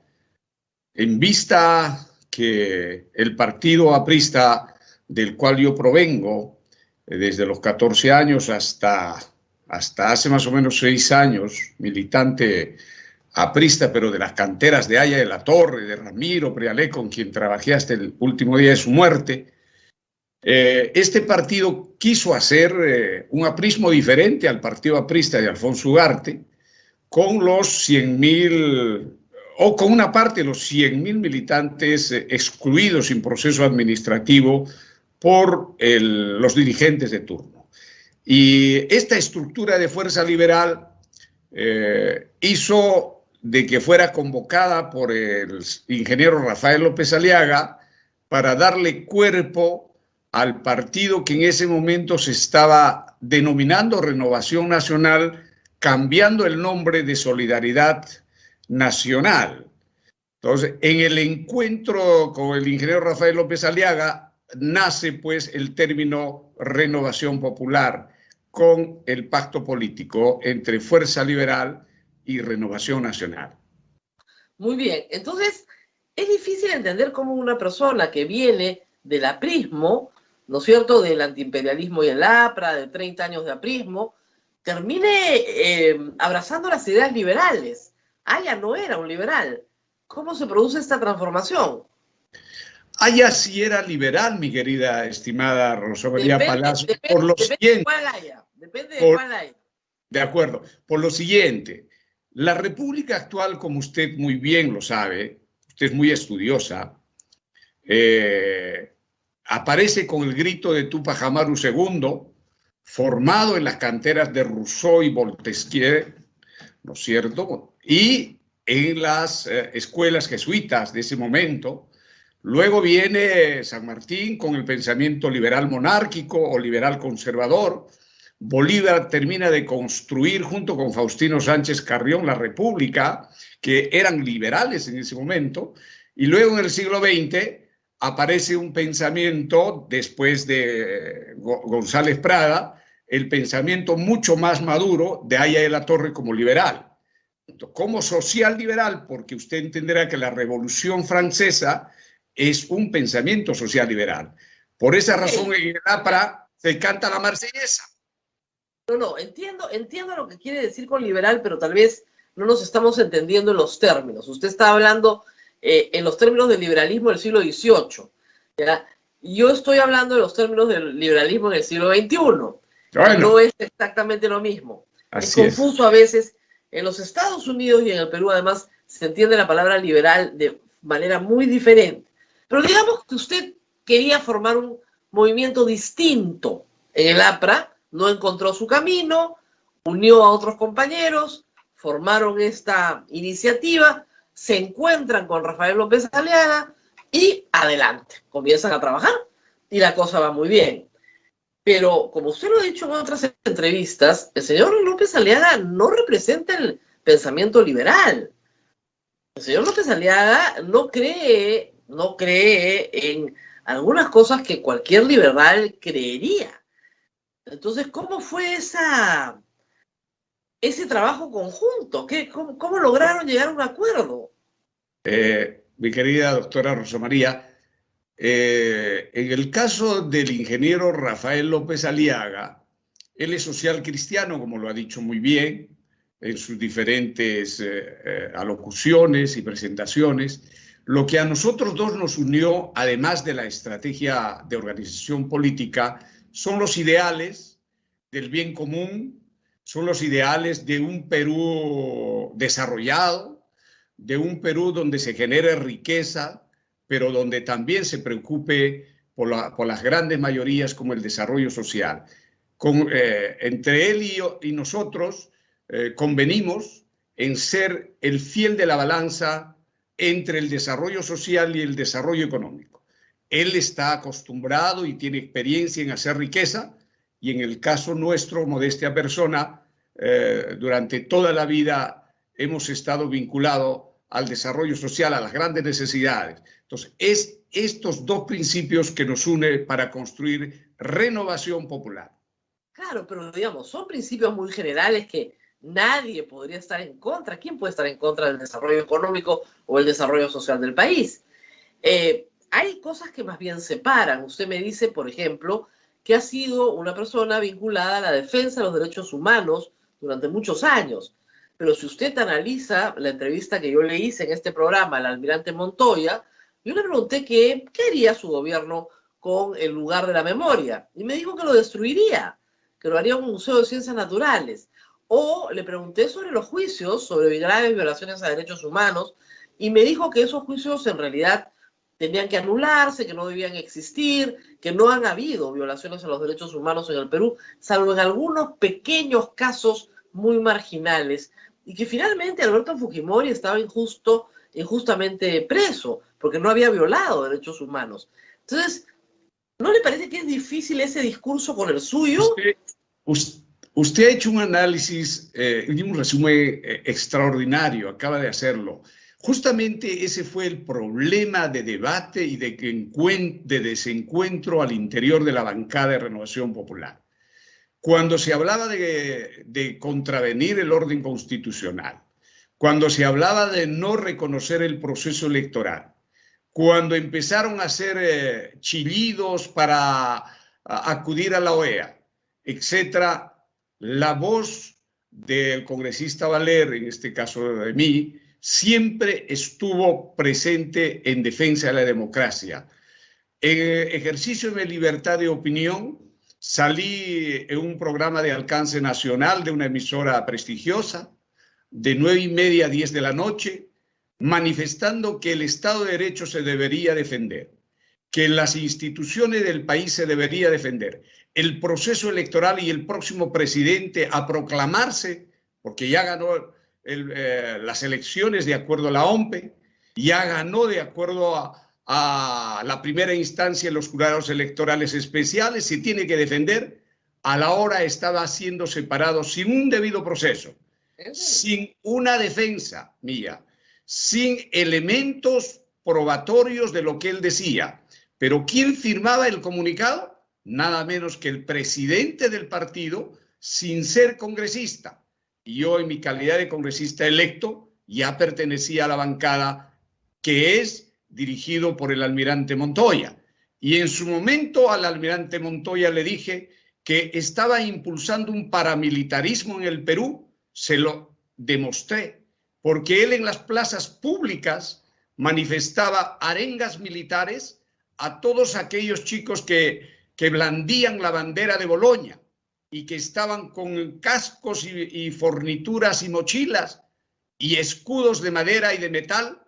en vista que el partido aprista del cual yo provengo, desde los 14 años hasta hace más o menos 6 años, militante aprista, pero de las canteras de Haya de la Torre, de Ramiro Prealé, con quien trabajé hasta el último día de su muerte. Este partido quiso hacer un aprismo diferente al partido aprista de Alfonso Ugarte, con los 100.000, o con una parte de los 100.000 militantes excluidos sin proceso administrativo por los dirigentes de turno. Y esta estructura de fuerza liberal hizo de que fuera convocada por el ingeniero Rafael López Aliaga para darle cuerpo al partido que en ese momento se estaba denominando Renovación Nacional, cambiando el nombre de Solidaridad Nacional. Entonces, en el encuentro con el ingeniero Rafael López Aliaga, nace pues el término Renovación Popular, con el pacto político entre Fuerza Liberal y Renovación Nacional. Muy bien, entonces es difícil entender cómo una persona que viene del aprismo, ¿no es cierto?, del antiimperialismo y el APRA, de 30 años de aprismo, termine abrazando las ideas liberales. Haya no era un liberal. ¿Cómo se produce esta transformación? Haya sí era liberal, mi querida, estimada Rosa María Palacio, por lo siguiente. Depende de cuál haya. De acuerdo. Por lo siguiente, la República actual, como usted muy bien lo sabe, usted es muy estudiosa, aparece con el grito de Túpac Amaru II, formado en las canteras de Rousseau y Montesquieu, ¿no es cierto? Y en las escuelas jesuitas de ese momento. Luego viene San Martín con el pensamiento liberal monárquico o liberal conservador. Bolívar termina de construir junto con Faustino Sánchez Carrión la República, que eran liberales en ese momento. Y luego en el siglo XX aparece un pensamiento, después de González Prada, el pensamiento mucho más maduro de Haya de la Torre como liberal. Como social liberal, porque usted entenderá que la Revolución Francesa es un pensamiento social liberal. Por esa razón en el APRA se canta la Marsellesa. No, entiendo lo que quiere decir con liberal, pero tal vez no nos estamos entendiendo en los términos. Usted está hablando en los términos del liberalismo del siglo XVIII, ¿ya? Yo estoy hablando de los términos del liberalismo en el siglo XXI. Bueno, no es exactamente lo mismo. Es confuso a veces. En los Estados Unidos y en el Perú, además, se entiende la palabra liberal de manera muy diferente. Pero digamos que usted quería formar un movimiento distinto en el APRA, no encontró su camino, unió a otros compañeros, formaron esta iniciativa, se encuentran con Rafael López Aliaga y adelante, comienzan a trabajar y la cosa va muy bien. Pero, como usted lo ha dicho en otras entrevistas, el señor López Aliaga no representa el pensamiento liberal. El señor López Aliaga no cree en algunas cosas que cualquier liberal creería. Entonces, ¿cómo fue ese trabajo conjunto? ¿Cómo lograron llegar a un acuerdo? Mi querida doctora Rosa María, en el caso del ingeniero Rafael López Aliaga, él es social cristiano, como lo ha dicho muy bien en sus diferentes alocuciones y presentaciones. Lo que a nosotros dos nos unió, además de la estrategia de organización política, son los ideales del bien común, son los ideales de un Perú desarrollado, de un Perú donde se genere riqueza, pero donde también se preocupe por las grandes mayorías como el desarrollo social. Entre él y nosotros convenimos en ser el fiel de la balanza entre el desarrollo social y el desarrollo económico. Él está acostumbrado y tiene experiencia en hacer riqueza, y en el caso nuestro, modestia persona, durante toda la vida hemos estado vinculados al desarrollo social, a las grandes necesidades. Entonces, es estos dos principios que nos unen para construir renovación popular. Claro, pero digamos, son principios muy generales que nadie podría estar en contra. ¿Quién puede estar en contra del desarrollo económico o el desarrollo social del país? Hay cosas que más bien separan. Usted me dice, por ejemplo, que ha sido una persona vinculada a la defensa de los derechos humanos durante muchos años. Pero si usted analiza la entrevista que yo le hice en este programa al almirante Montoya, yo le pregunté qué haría su gobierno con el lugar de la memoria. Y me dijo que lo destruiría, que lo haría un museo de ciencias naturales. O le pregunté sobre los juicios, sobre graves violaciones a derechos humanos, y me dijo que esos juicios en realidad tenían que anularse, que no debían existir, que no han habido violaciones a los derechos humanos en el Perú, salvo en algunos pequeños casos muy marginales, y que finalmente Alberto Fujimori estaba injustamente preso, porque no había violado derechos humanos. Entonces, ¿no le parece que es difícil ese discurso con el suyo? Usted ha hecho un análisis y un resumen extraordinario, acaba de hacerlo. Justamente ese fue el problema de debate y de desencuentro al interior de la bancada de Renovación Popular. Cuando se hablaba de contravenir el orden constitucional, cuando se hablaba de no reconocer el proceso electoral, cuando empezaron a hacer chillidos para acudir a la OEA, etcétera, la voz del congresista Valer, en este caso de mí, siempre estuvo presente en defensa de la democracia. En ejercicio de libertad de opinión, salí en un programa de alcance nacional de una emisora prestigiosa, de 9:30 a 10 de la noche, manifestando que el Estado de Derecho se debería defender, que las instituciones del país se debería defender, el proceso electoral y el próximo presidente a proclamarse, porque ya ganó las elecciones de acuerdo a la OMPE, ya ganó de acuerdo a la primera instancia en los jurados electorales especiales, se tiene que defender. A la hora estaba siendo separado sin un debido proceso, sin una defensa mía, sin elementos probatorios de lo que él decía. Pero ¿quién firmaba el comunicado? Nada menos que el presidente del partido, sin ser congresista. Y yo, en mi calidad de congresista electo, ya pertenecía a la bancada que es dirigido por el almirante Montoya. Y en su momento al almirante Montoya le dije que estaba impulsando un paramilitarismo en el Perú. Se lo demostré, porque él en las plazas públicas manifestaba arengas militares a todos aquellos chicos que blandían la bandera de Boloña y que estaban con cascos y fornituras y mochilas y escudos de madera y de metal,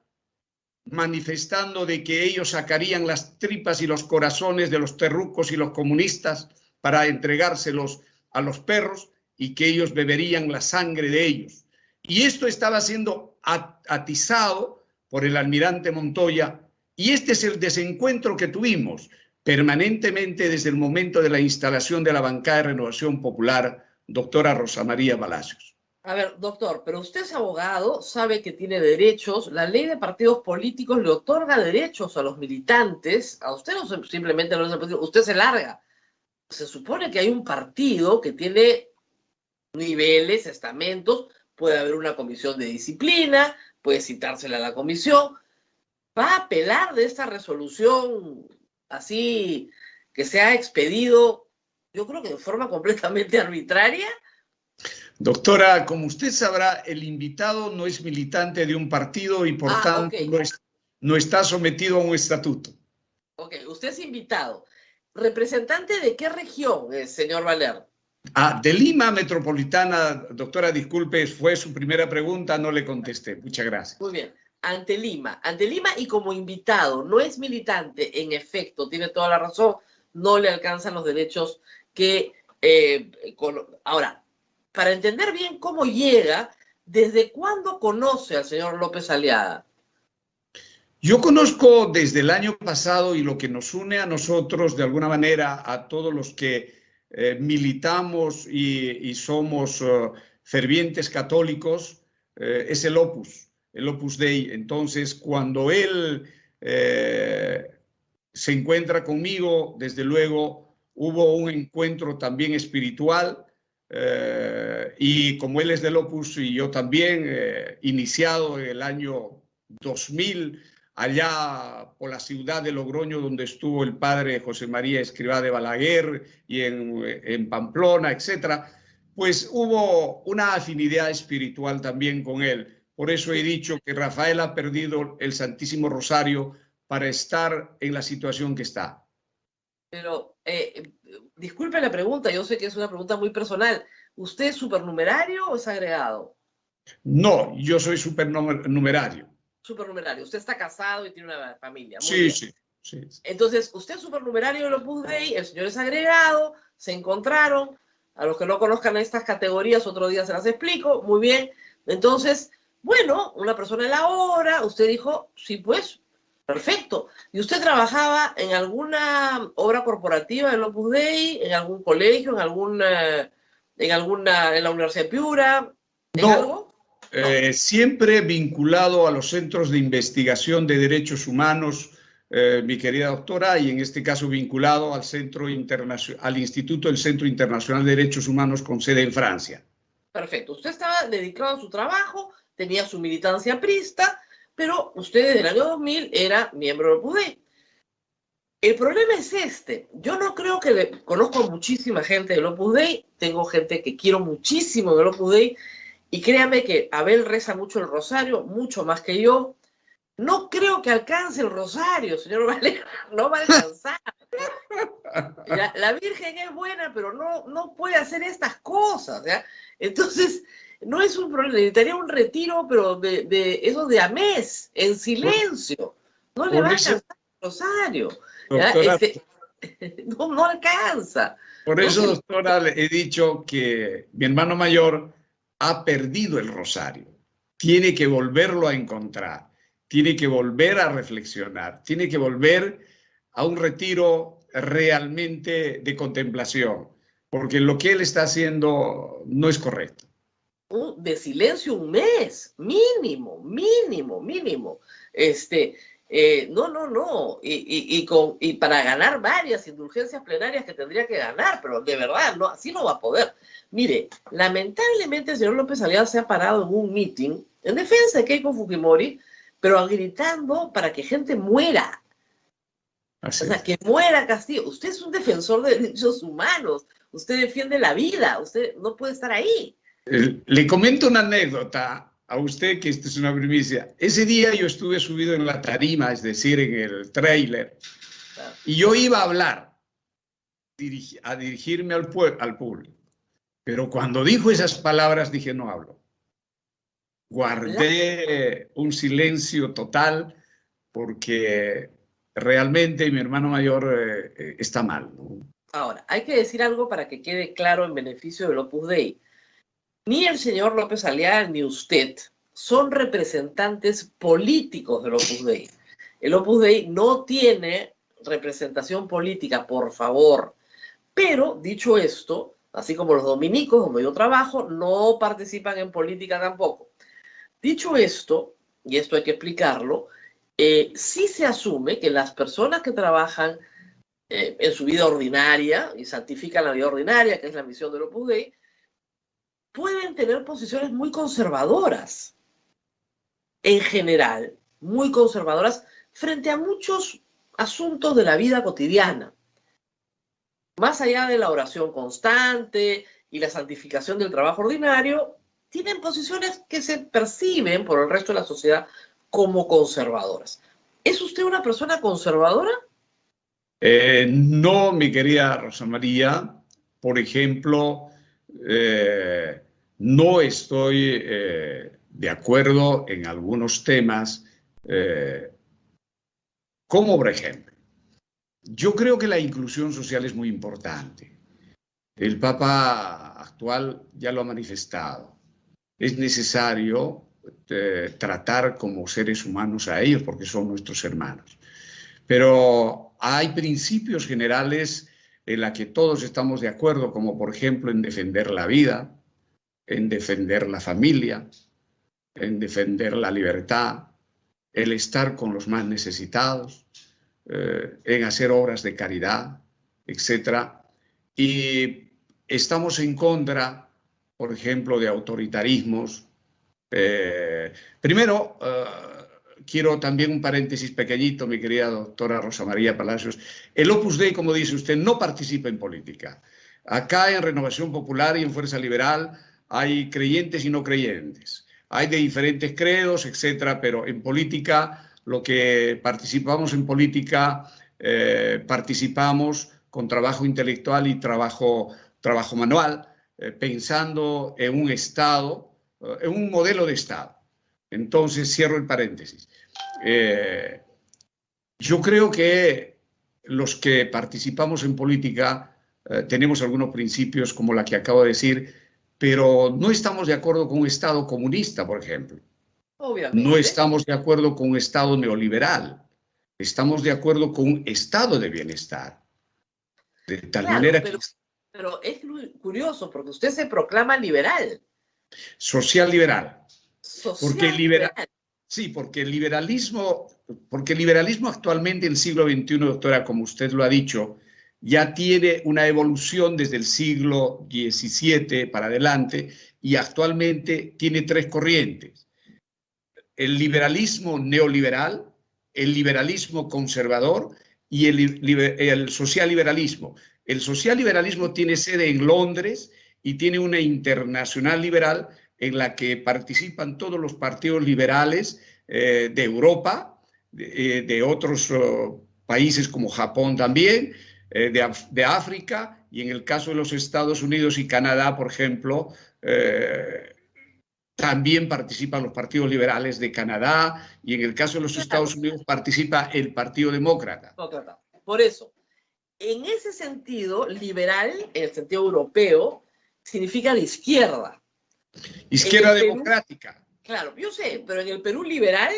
manifestando de que ellos sacarían las tripas y los corazones de los terrucos y los comunistas para entregárselos a los perros y que ellos beberían la sangre de ellos. Y esto estaba siendo atizado por el almirante Montoya, y este es el desencuentro que tuvimos permanentemente desde el momento de la instalación de la bancada de Renovación Popular, doctora Rosa María Palacios. A ver, doctor, pero usted es abogado, sabe que tiene derechos, la ley de partidos políticos le otorga derechos a los militantes, a usted no simplemente usted se larga. Se supone que hay un partido que tiene niveles, estamentos, puede haber una comisión de disciplina, puede citársela a la comisión. ¿Va a apelar de esta resolución así que se ha expedido, yo creo que de forma completamente arbitraria? Doctora, como usted sabrá, el invitado no es militante de un partido y por tanto no está sometido a un estatuto. Ok, usted es invitado. ¿Representante de qué región, señor Valer? De Lima Metropolitana, doctora, disculpe, fue su primera pregunta, no le contesté. Muchas gracias. Muy bien. Ante Lima y como invitado, no es militante, en efecto, tiene toda la razón, no le alcanzan los derechos que... Ahora, para entender bien cómo llega, ¿desde cuándo conoce al señor López Aliaga? Yo conozco desde el año pasado, y lo que nos une a nosotros, de alguna manera, a todos los que militamos y somos fervientes católicos, es el Opus Dei. Entonces, cuando él se encuentra conmigo, desde luego hubo un encuentro también espiritual, y como él es del Opus y yo también, iniciado en el año 2000, allá por la ciudad de Logroño, donde estuvo el padre José María Escrivá de Balaguer, y en Pamplona, etcétera, pues hubo una afinidad espiritual también con él. Por eso he dicho que Rafael ha perdido el Santísimo Rosario para estar en la situación que está. Pero, disculpe la pregunta, yo sé que es una pregunta muy personal. ¿Usted es supernumerario o es agregado? No, yo soy supernumerario. Supernumerario. Usted está casado y tiene una familia. Muy Sí, bien. sí, sí. Entonces, usted es supernumerario del Opus Dei, el señor es agregado, se encontraron. A los que no conozcan estas categorías, otro día se las explico. Muy bien. Entonces, bueno, una persona en la obra, usted dijo, sí, pues, perfecto. ¿Y usted trabajaba en alguna obra corporativa del Opus Dei, en algún colegio, en la Universidad de Piura? ¿En algo? Siempre vinculado a los centros de investigación de derechos humanos, mi querida doctora, y en este caso vinculado al Instituto del Centro Internacional de Derechos Humanos con sede en Francia. Perfecto. Usted estaba dedicado a su trabajo, tenía su militancia aprista, pero usted desde el año 2000 era miembro del Opus Dei. El problema es este. Yo no creo que conozco a muchísima gente del Opus Dei, tengo gente que quiero muchísimo del Opus Dei, y créame que Abel reza mucho el rosario, mucho más que yo. No creo que alcance el rosario, señor Valera, no va a alcanzar. La Virgen es buena, pero no puede hacer estas cosas, ¿ya? Entonces, no es un problema, necesitaría un retiro, pero de esos de a mes, en silencio. No le va a alcanzar el rosario. Doctora, no alcanza. Por eso, doctora, le he dicho que mi hermano mayor ha perdido el rosario. Tiene que volverlo a encontrar, tiene que volver a reflexionar, tiene que volver a un retiro realmente de contemplación, porque lo que él está haciendo no es correcto. De silencio un mes, mínimo. No. Y para ganar varias indulgencias plenarias que tendría que ganar, pero de verdad, no, así no va a poder. Mire, lamentablemente el señor López Aliaga se ha parado en un meeting en defensa de Keiko Fujimori, pero gritando para que gente muera. Así o sea, es. que muera Castillo. Usted es un defensor de derechos humanos, usted defiende la vida, usted no puede estar ahí. Le comento una anécdota a usted, que esta es una primicia. Ese día yo estuve subido en la tarima, es decir, en el tráiler, y yo iba a hablar, a dirigirme al público. Pero cuando dijo esas palabras dije, no hablo. Guardé un silencio total porque realmente mi hermano mayor está mal, ¿no? Ahora, hay que decir algo para que quede claro en beneficio del Opus Dei. Ni el señor López Aliaga ni usted son representantes políticos del Opus Dei. El Opus Dei no tiene representación política, por favor. Pero, dicho esto, así como los dominicos, donde yo trabajo, no participan en política tampoco. Dicho esto, y esto hay que explicarlo, sí se asume que las personas que trabajan en su vida ordinaria y santifican la vida ordinaria, que es la misión del Opus Dei, pueden tener posiciones muy conservadoras, en general, muy conservadoras frente a muchos asuntos de la vida cotidiana. Más allá de la oración constante y la santificación del trabajo ordinario, tienen posiciones que se perciben por el resto de la sociedad como conservadoras. ¿Es usted una persona conservadora? No, mi querida Rosa María. Por ejemplo, no estoy de acuerdo en algunos temas, como por ejemplo, yo creo que la inclusión social es muy importante. El Papa actual ya lo ha manifestado. Es necesario tratar como seres humanos a ellos porque son nuestros hermanos. Pero hay principios generales en los que todos estamos de acuerdo, como por ejemplo en defender la vida, en defender la familia, en defender la libertad, el estar con los más necesitados, en hacer obras de caridad, etc. Y estamos en contra, por ejemplo, de autoritarismos. Primero, quiero también un paréntesis pequeñito, mi querida doctora Rosa María Palacios. El Opus Dei, como dice usted, no participa en política. Acá en Renovación Popular y en Fuerza Liberal hay creyentes y no creyentes. Hay de diferentes credos, etcétera, pero en política, lo que participamos en política, participamos con trabajo intelectual y trabajo manual, pensando en un Estado, en un modelo de Estado. Entonces, cierro el paréntesis. Yo creo que los que participamos en política tenemos algunos principios como la que acabo de decir, pero no estamos de acuerdo con un Estado comunista, por ejemplo. Obviamente. No estamos de acuerdo con un Estado neoliberal. Estamos de acuerdo con un Estado de bienestar. De tal manera que... Pero es curioso porque usted se proclama liberal. Social liberal. Social liberal. Sí, porque el liberalismo actualmente en el siglo XXI, doctora, como usted lo ha dicho, ya tiene una evolución desde el siglo XVII para adelante y actualmente tiene tres corrientes. El liberalismo neoliberal, el liberalismo conservador y el socialliberalismo. El socialliberalismo tiene sede en Londres y tiene una internacional liberal en la que participan todos los partidos liberales de Europa, de otros países como Japón también, de África, y en el caso de los Estados Unidos y Canadá, por ejemplo, también participan los partidos liberales de Canadá, y en el caso de los Estados Unidos participa el Partido Demócrata. Por eso, en ese sentido, liberal, en el sentido europeo, significa de izquierda. Izquierda democrática. Perú, claro, yo sé, pero en el Perú liberal,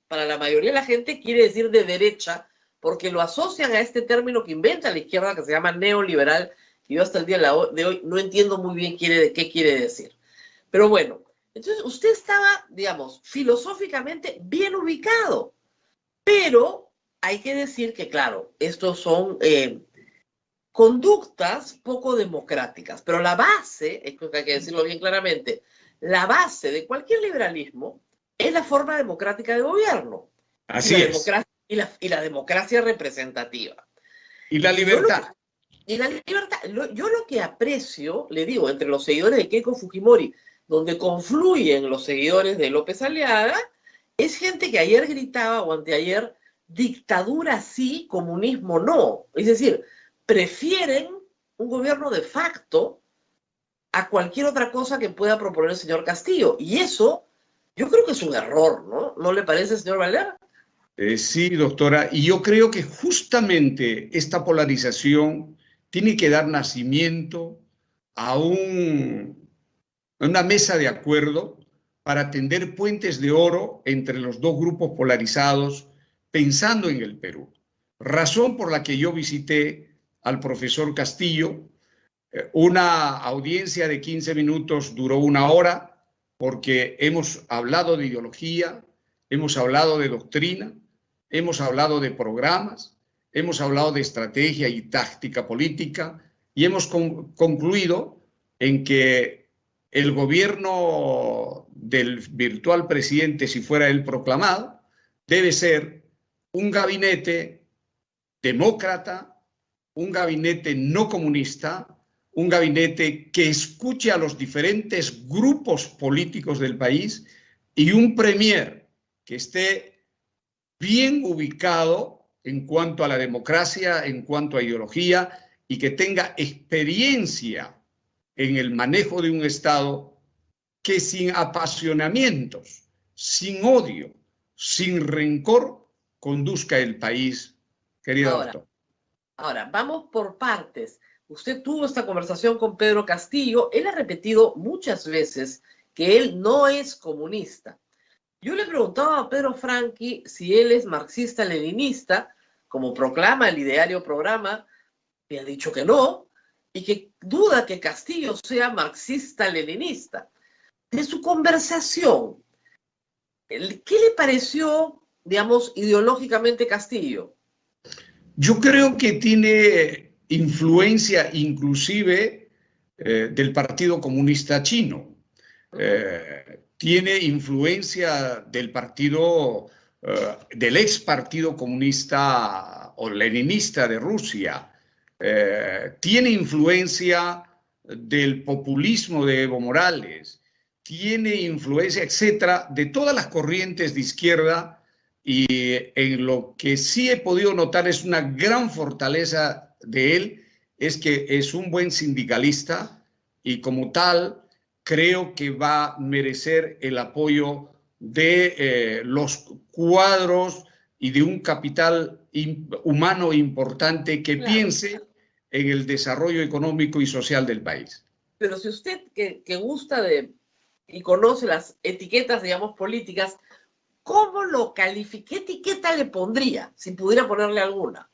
para la mayoría de la gente, quiere decir de derecha, porque lo asocian a este término que inventa la izquierda, que se llama neoliberal, y yo hasta el día de hoy no entiendo muy bien qué quiere decir. Pero bueno, entonces usted estaba, digamos, filosóficamente bien ubicado, pero hay que decir que, claro, estos son conductas poco democráticas, pero la base, esto hay que decirlo bien claramente, la base de cualquier liberalismo es la forma democrática de gobierno. Así es. Y la democracia representativa. Y la libertad. Yo lo que aprecio, le digo, entre los seguidores de Keiko Fujimori, donde confluyen los seguidores de López Aliaga, es gente que ayer gritaba o anteayer, dictadura sí, comunismo no. Es decir, prefieren un gobierno de facto a cualquier otra cosa que pueda proponer el señor Castillo. Y eso, yo creo que es un error, ¿no? ¿No le parece, señor Valer? Sí, doctora, y yo creo que justamente esta polarización tiene que dar nacimiento a una mesa de acuerdo para tender puentes de oro entre los dos grupos polarizados, pensando en el Perú. Razón por la que yo visité al profesor Castillo. Una audiencia de 15 minutos duró 1 hora, porque hemos hablado de ideología, hemos hablado de doctrina, hemos hablado de programas, hemos hablado de estrategia y táctica política, y hemos concluido en que el gobierno del virtual presidente, si fuera él proclamado, debe ser un gabinete demócrata, un gabinete no comunista, un gabinete que escuche a los diferentes grupos políticos del país y un premier que esté bien ubicado en cuanto a la democracia, en cuanto a ideología, y que tenga experiencia en el manejo de un Estado que sin apasionamientos, sin odio, sin rencor, conduzca el país, querida doctora. Ahora, vamos por partes. Usted tuvo esta conversación con Pedro Castillo. Él ha repetido muchas veces que él no es comunista. Yo le preguntaba a Pedro Franqui si él es marxista-leninista, como proclama el ideario programa, y ha dicho que no, y que duda que Castillo sea marxista-leninista. De su conversación, ¿qué le pareció, digamos, ideológicamente Castillo? Yo creo que tiene influencia inclusive del Partido Comunista Chino. Tiene influencia del partido, del ex Partido Comunista o Leninista de Rusia. Tiene influencia del populismo de Evo Morales. Tiene influencia, etcétera, de todas las corrientes de izquierda. Y en lo que sí he podido notar es una gran fortaleza de él, es que es un buen sindicalista y como tal creo que va a merecer el apoyo de los cuadros y de un capital humano importante que piense en el desarrollo económico y social del país. Pero si usted que gusta de y conoce las etiquetas, digamos, políticas, ¿cómo lo califica? ¿Qué etiqueta le pondría, si pudiera ponerle alguna?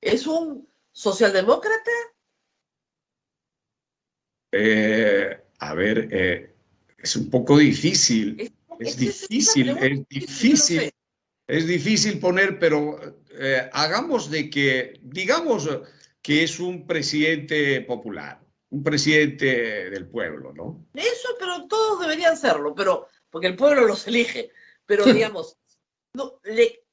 ¿Es un socialdemócrata? Es un poco difícil. Es difícil poner, pero hagamos de que, digamos que es un presidente popular, un presidente del pueblo, ¿no? Eso, pero todos deberían serlo, pero porque el pueblo los elige. Pero digamos,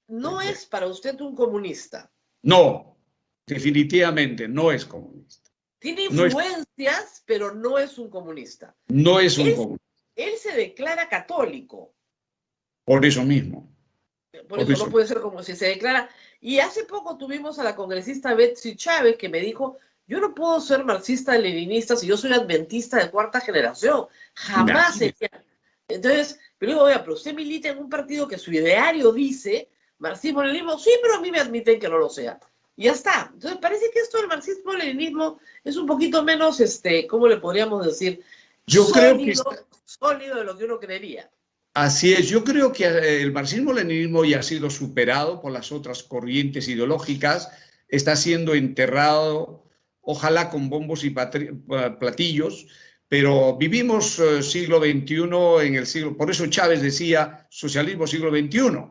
no es para usted un comunista. No, definitivamente no es comunista. Tiene influencias, pero no es un comunista. No es un comunista. Él se declara católico. Por eso mismo. Por eso no puede ser como si se declara. Y hace poco tuvimos a la congresista Betsy Chávez que me dijo, yo no puedo ser marxista-leninista si yo soy adventista de cuarta generación. Jamás sería. Entonces, pero digo, oiga, pero usted milita en un partido que su ideario dice marxismo-leninismo, sí, pero a mí me admiten que no lo sea. Y ya está. Entonces, parece que esto del marxismo-leninismo es un poquito menos, ¿cómo le podríamos decir? Yo creo que sólido de lo que uno creería. Así es, yo creo que el marxismo-leninismo ya ha sido superado por las otras corrientes ideológicas, está siendo enterrado, ojalá con bombos y platillos, pero vivimos siglo XXI en el siglo, por eso Chávez decía socialismo siglo XXI,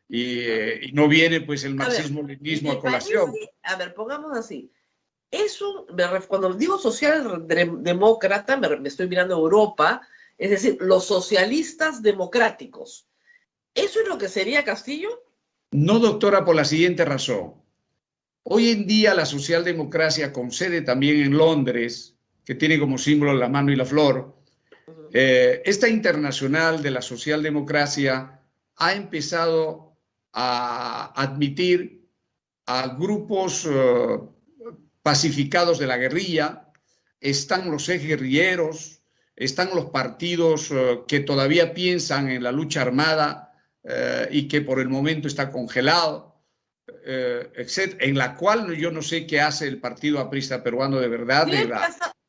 y no viene pues el marxismo-leninismo a colación. A ver, pongamos así, cuando digo socialdemócrata, me estoy mirando a Europa, es decir, los socialistas democráticos. ¿Eso es lo que sería Castillo? No, doctora, por la siguiente razón. Hoy en día la socialdemocracia, con sede también en Londres, que tiene como símbolo la mano y la flor, esta internacional de la socialdemocracia ha empezado a admitir a grupos pacificados de la guerrilla, están los exguerrilleros, están los partidos que todavía piensan en la lucha armada y que por el momento está congelado, etc., en la cual yo no sé qué hace el Partido Aprista Peruano de verdad.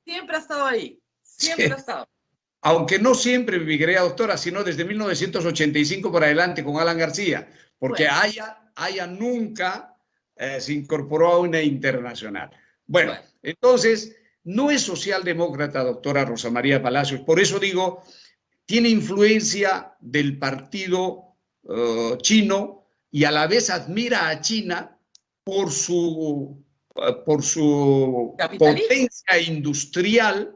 Siempre ha estado ahí, siempre ha estado. Aunque no siempre, mi querida doctora, sino desde 1985 por adelante con Alan García, porque Haya nunca se incorporó a una internacional. Bueno, entonces, no es socialdemócrata, doctora Rosa María Palacios, por eso digo, tiene influencia del partido chino y a la vez admira a China por su potencia industrial,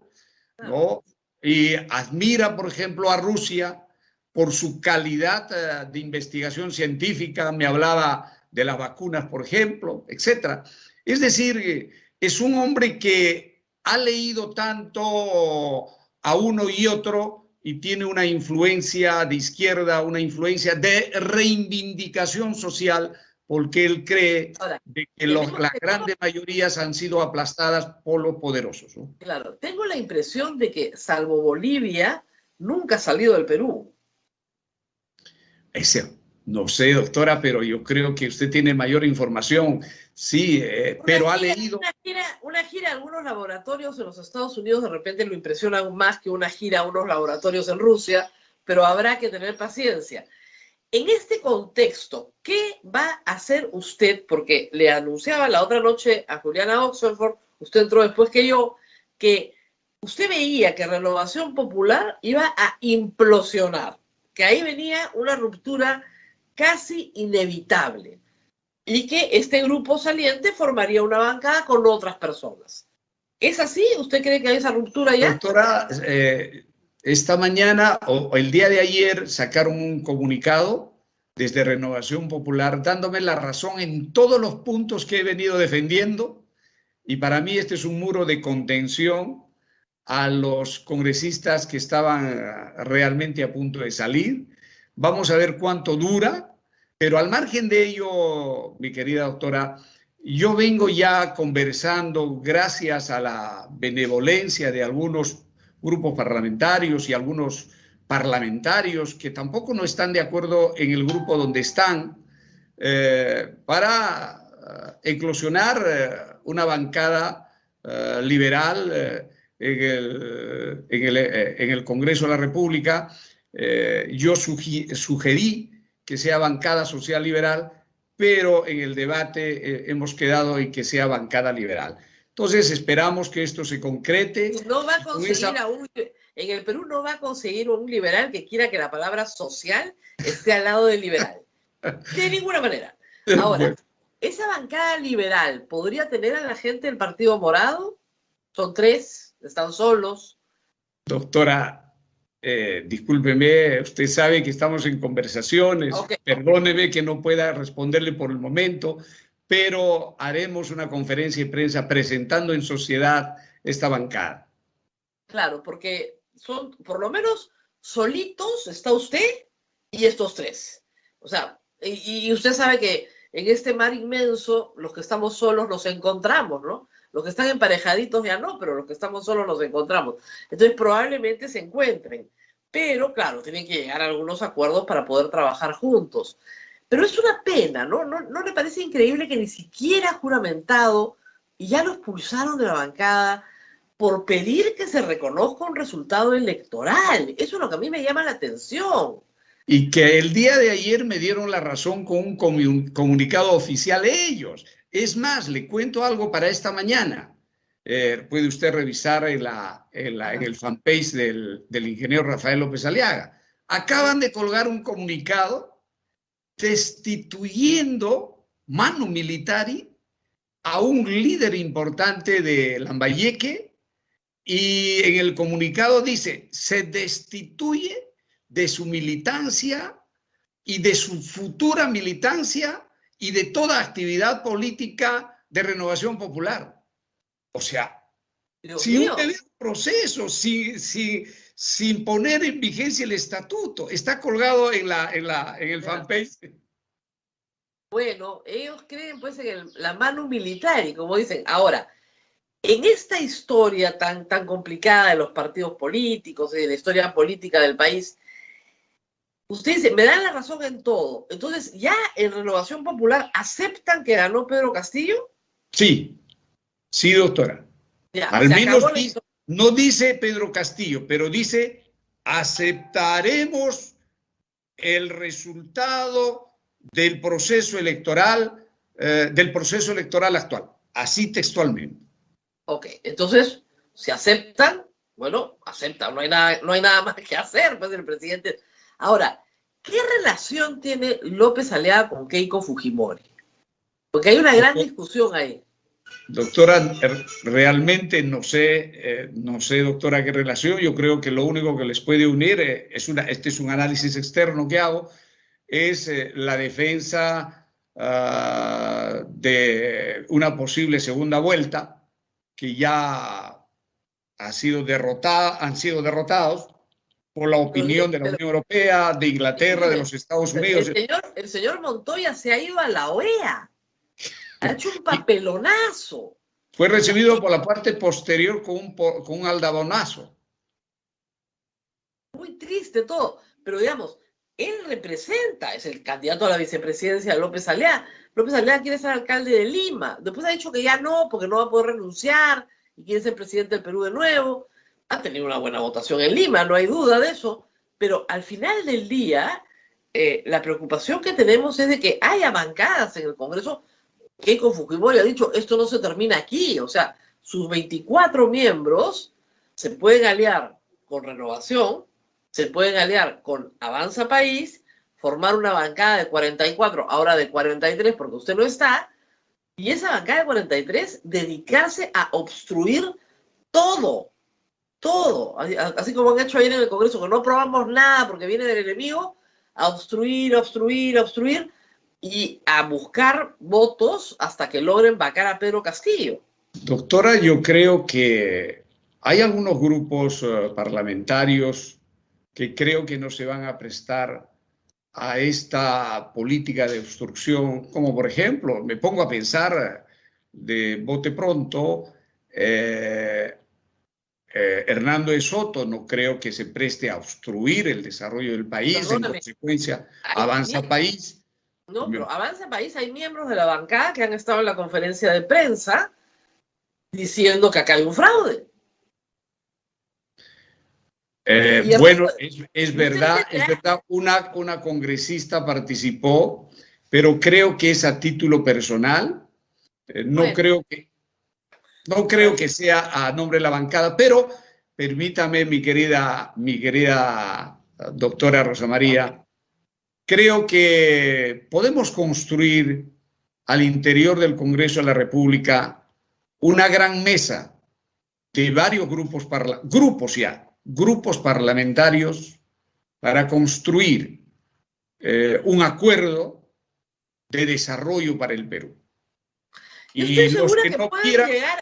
¿no? Y admira, por ejemplo, a Rusia por su calidad de investigación científica, me hablaba de las vacunas, por ejemplo, etcétera. Es decir, es un hombre que ha leído tanto a uno y otro y tiene una influencia de izquierda, una influencia de reivindicación social, porque él cree Ahora, de que tenemos, las tenemos, grandes mayorías han sido aplastadas por los poderosos, ¿no? claro, tengo la impresión de que, salvo Bolivia, nunca ha salido del Perú. No sé, doctora, pero yo creo que usted tiene mayor información. Sí, pero ha leído. Una gira a algunos laboratorios en los Estados Unidos de repente lo impresiona aún más que una gira a unos laboratorios en Rusia, pero habrá que tener paciencia. En este contexto, ¿qué va a hacer usted? Porque le anunciaba la otra noche a Juliana Oxenford, usted entró después que yo, que usted veía que Renovación Popular iba a implosionar, que ahí venía una ruptura casi inevitable y que este grupo saliente formaría una bancada con otras personas. ¿Es así? ¿Usted cree que hay esa ruptura ya? Doctora, esta mañana o el día de ayer sacaron un comunicado desde Renovación Popular dándome la razón en todos los puntos que he venido defendiendo, y para mí este es un muro de contención a los congresistas que estaban realmente a punto de salir. Vamos a ver cuánto dura, pero al margen de ello, mi querida doctora, yo vengo ya conversando, gracias a la benevolencia de algunos grupos parlamentarios y algunos parlamentarios que tampoco no están de acuerdo en el grupo donde están, para eclosionar una bancada liberal en el Congreso de la República. Yo sugerí que sea bancada social liberal, pero en el debate hemos quedado en que sea bancada liberal. Entonces esperamos que esto se concrete. No va a conseguir en el Perú no va a conseguir un liberal que quiera que la palabra social esté al lado del liberal. De ninguna manera. Ahora, bueno, ¿esa bancada liberal podría tener a la gente del Partido Morado? Son 3, están solos. Doctora, discúlpeme, usted sabe que estamos en conversaciones, perdóneme que no pueda responderle por el momento, pero haremos una conferencia de prensa presentando en sociedad esta bancada. Claro, porque son, por lo menos, solitos está usted y estos 3. O sea, y usted sabe que en este mar inmenso, los que estamos solos nos encontramos, ¿no? Los que están emparejaditos ya no, pero los que estamos solos nos encontramos. Entonces probablemente se encuentren. Pero claro, tienen que llegar a algunos acuerdos para poder trabajar juntos. Pero es una pena, ¿no? ¿No le parece increíble que ni siquiera juramentado y ya lo expulsaron de la bancada por pedir que se reconozca un resultado electoral? Eso es lo que a mí me llama la atención. Y que el día de ayer me dieron la razón con un comunicado oficial ellos. Es más, le cuento algo para esta mañana. Puede usted revisar en el fanpage del ingeniero Rafael López Aliaga. Acaban de colgar un comunicado destituyendo manu militari a un líder importante de Lambayeque, y en el comunicado dice: se destituye de su militancia y de su futura militancia y de toda actividad política de Renovación Popular. O sea, sin un debido proceso, sin poner en vigencia el estatuto. Está colgado en el fanpage. Bueno, ellos creen pues en la manu militari, como dicen. Ahora, en esta historia tan complicada de los partidos políticos y de la historia política del país, usted dice, me dan la razón en todo. Entonces, ¿ya en Renovación Popular aceptan que ganó Pedro Castillo? Sí, sí, doctora. Ya, al menos no dice Pedro Castillo, pero dice: aceptaremos el resultado del proceso electoral actual. Así textualmente. Ok, entonces, si aceptan, bueno, aceptan, no hay nada más que hacer, pues el presidente. Ahora, ¿qué relación tiene López Aliaga con Keiko Fujimori? Porque hay una gran discusión ahí. Doctora, realmente no sé, doctora, qué relación. Yo creo que lo único que les puede unir, este es un análisis externo que hago, es la defensa de una posible segunda vuelta, que ya han sido derrotados por la opinión de la Unión Europea, de Inglaterra, de los Estados Unidos. El señor Montoya se ha ido a la OEA. Ha hecho un papelonazo. Fue recibido por la parte posterior con un aldabonazo. Muy triste todo. Pero digamos, él representa, es el candidato a la vicepresidencia de López Aliaga. López Aliaga quiere ser alcalde de Lima. Después ha dicho que ya no, porque no va a poder renunciar y quiere ser presidente del Perú de nuevo. Ha tenido una buena votación en Lima, no hay duda de eso. Pero al final del día, la preocupación que tenemos es de que haya bancadas en el Congreso. Keiko Fujimori ha dicho, esto no se termina aquí. O sea, sus 24 miembros se pueden aliar con Renovación, se pueden aliar con Avanza País, formar una bancada de 44, ahora de 43 porque usted no está, y esa bancada de 43 dedicarse a obstruir todo, así como han hecho ayer en el Congreso, que no aprobamos nada porque viene del enemigo, a obstruir, y a buscar votos hasta que logren vacar a Pedro Castillo. Doctora, yo creo que hay algunos grupos parlamentarios que creo que no se van a prestar a esta política de obstrucción, como por ejemplo, me pongo a pensar de bote pronto, Hernando de Soto no creo que se preste a obstruir el desarrollo del país, Perdóname. en consecuencia Avanza País. No, pero Avanza País, hay miembros de la bancada que han estado en la conferencia de prensa diciendo que acá hay un fraude. Bueno, es verdad, una congresista participó, pero creo que es a título personal. No creo que sea a nombre de la bancada, pero permítame, mi querida doctora Rosa María, creo que podemos construir al interior del Congreso de la República una gran mesa de varios grupos parlamentarios para construir un acuerdo de desarrollo para el Perú. Yo estoy segura que no pueden llegar.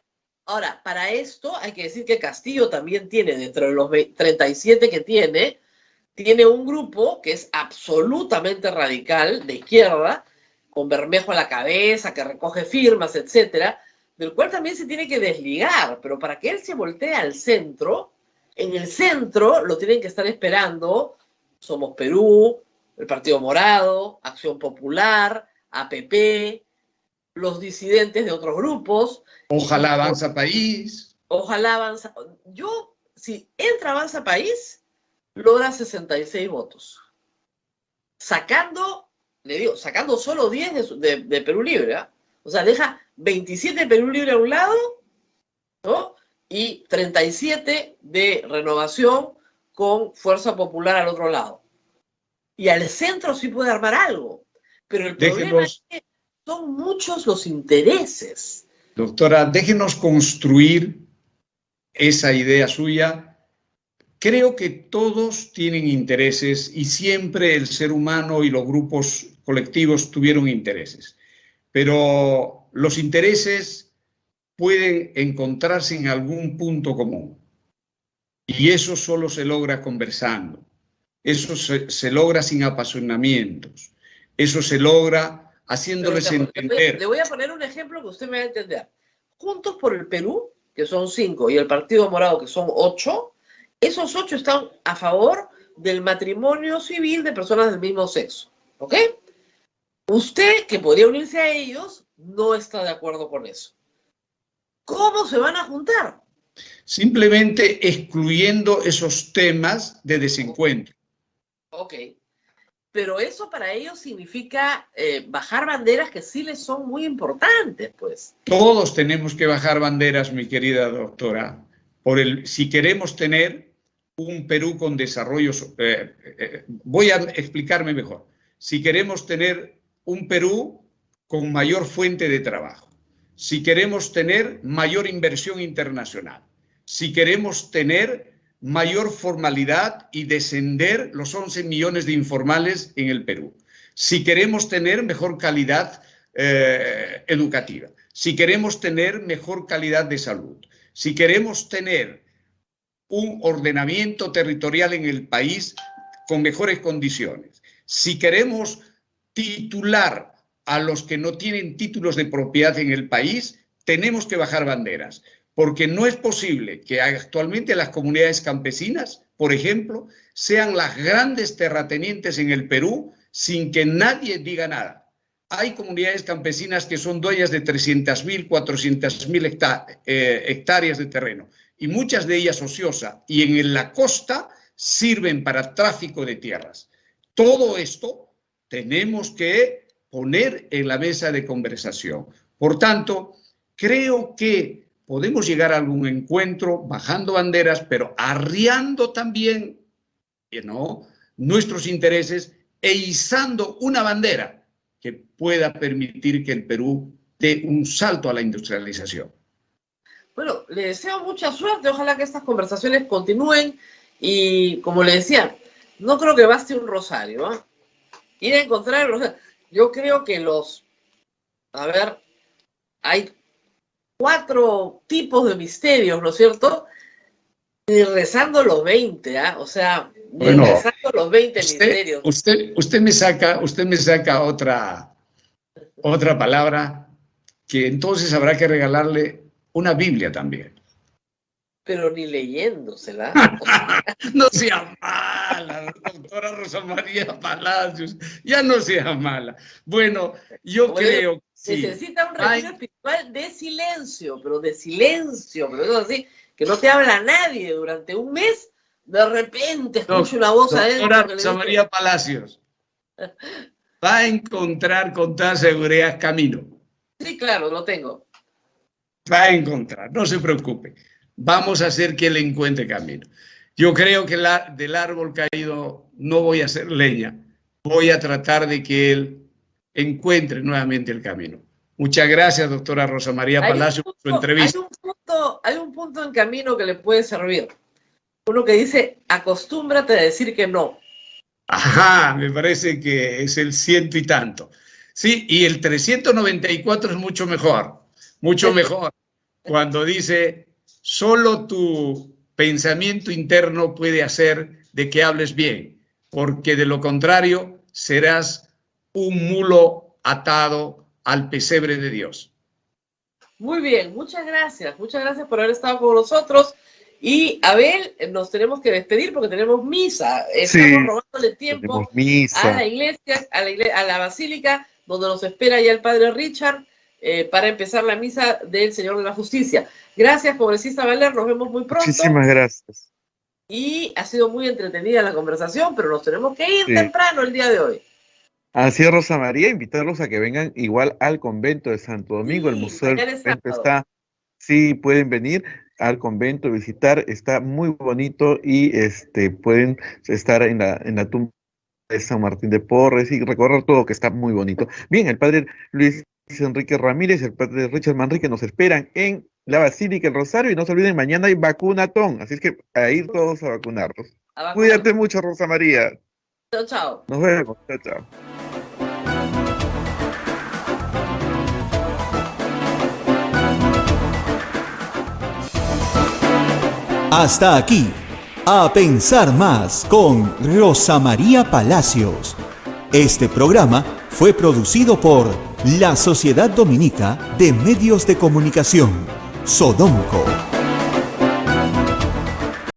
Ahora, para esto hay que decir que Castillo también tiene, dentro de los 37 que tiene un grupo que es absolutamente radical, de izquierda, con Bermejo a la cabeza, que recoge firmas, etcétera, del cual también se tiene que desligar, pero para que él se voltee al centro, en el centro lo tienen que estar esperando Somos Perú, el Partido Morado, Acción Popular, APP, los disidentes de otros grupos. Ojalá Avanza País. Ojalá Avanza. Si entra Avanza País, logra 66 votos. Sacando solo 10 de Perú Libre, ¿eh? O sea, deja 27 de Perú Libre a un lado, ¿no? Y 37 de Renovación con Fuerza Popular al otro lado. Y al centro sí puede armar algo. Pero el problema es que son muchos los intereses. Doctora, déjenos construir esa idea suya. Creo que todos tienen intereses y siempre el ser humano y los grupos colectivos tuvieron intereses. Pero los intereses pueden encontrarse en algún punto común. Y eso solo se logra conversando. Eso se logra sin apasionamientos. Eso se logra haciéndoles entender. Le voy a poner un ejemplo que usted me va a entender. Juntos por el Perú, que son 5, y el Partido Morado, que son 8, esos 8 están a favor del matrimonio civil de personas del mismo sexo. ¿Ok? Usted, que podría unirse a ellos, no está de acuerdo con eso. ¿Cómo se van a juntar? Simplemente excluyendo esos temas de desencuentro. Ok. Pero eso para ellos significa bajar banderas que sí les son muy importantes, pues. Todos tenemos que bajar banderas, mi querida doctora, si queremos tener un Perú con desarrollo. Voy a explicarme mejor. Si queremos tener un Perú con mayor fuente de trabajo, si queremos tener mayor inversión internacional, si queremos tener mayor formalidad y descender los 11 millones de informales en el Perú, si queremos tener mejor calidad educativa, si queremos tener mejor calidad de salud, si queremos tener un ordenamiento territorial en el país con mejores condiciones. Si queremos titular a los que no tienen títulos de propiedad en el país, tenemos que bajar banderas, porque no es posible que actualmente las comunidades campesinas, por ejemplo, sean las grandes terratenientes en el Perú sin que nadie diga nada. Hay comunidades campesinas que son dueñas de 300.000, 400.000 hectáreas de terreno, y muchas de ellas ociosas, y en la costa sirven para tráfico de tierras. Todo esto tenemos que poner en la mesa de conversación. Por tanto, creo que podemos llegar a algún encuentro bajando banderas, pero arriando también, ¿no?, nuestros intereses e izando una bandera que pueda permitir que el Perú dé un salto a la industrialización. Bueno, le deseo mucha suerte, ojalá que estas conversaciones continúen y, como le decía, no creo que baste un rosario, ¿eh? Ir a encontrar el rosario. Yo creo que hay 4 tipos de misterios, ¿no es cierto? Ni rezando los 20, ¿ah? O sea, ni rezando los 20 misterios. Usted me saca otra palabra que entonces habrá que regalarle una Biblia también. Pero ni leyéndosela. No sea mala, doctora Rosa María Palacios, ya no sea mala. Bueno, yo creo que sí. Necesita un retiro espiritual de silencio, pero eso así, que no te habla nadie durante un mes, de repente escucha una voz adentro. Doctora Rosa María Palacios, va a encontrar con toda seguridad camino. Sí, claro, lo tengo. Va a encontrar, no se preocupe. Vamos a hacer que él encuentre camino. Yo creo que del árbol caído no voy a hacer leña. Voy a tratar de que él encuentre nuevamente el camino. Muchas gracias, doctora Rosa María Palacio, por su entrevista. Hay un punto en camino que le puede servir. Uno que dice, acostúmbrate a decir que no. Ajá, me parece que es el 100 y tanto. Sí, y el 394 es mucho mejor. Mucho mejor. Cuando dice, solo tu pensamiento interno puede hacer de que hables bien, porque de lo contrario serás un mulo atado al pesebre de Dios. Muy bien, muchas gracias por haber estado con nosotros. Y Abel, nos tenemos que despedir porque tenemos misa. Estamos robándole tiempo a la iglesia, a la basílica, donde nos espera ya el padre Richard para empezar la misa del Señor de la Justicia. Gracias, congresista Valer, nos vemos muy pronto. Muchísimas gracias. Y ha sido muy entretenida la conversación, pero nos tenemos que ir temprano el día de hoy. Así es, Rosa María, invitarlos a que vengan igual al convento de Santo Domingo. El museo del convento está, sí, pueden venir al convento, visitar, está muy bonito y pueden estar en la tumba de San Martín de Porres y recorrer todo, que está muy bonito. Bien, el padre Luis Enrique Ramírez y el padre Richard Manrique nos esperan en la Basílica del Rosario y no se olviden, mañana hay vacunatón, así es que a ir todos a vacunarnos. Cuídate mucho, Rosa María. Chao, chao. Nos vemos, chao, chao. Hasta aquí, A Pensar Más con Rosa María Palacios. Este programa fue producido por la Sociedad Dominica de Medios de Comunicación, Sodomco.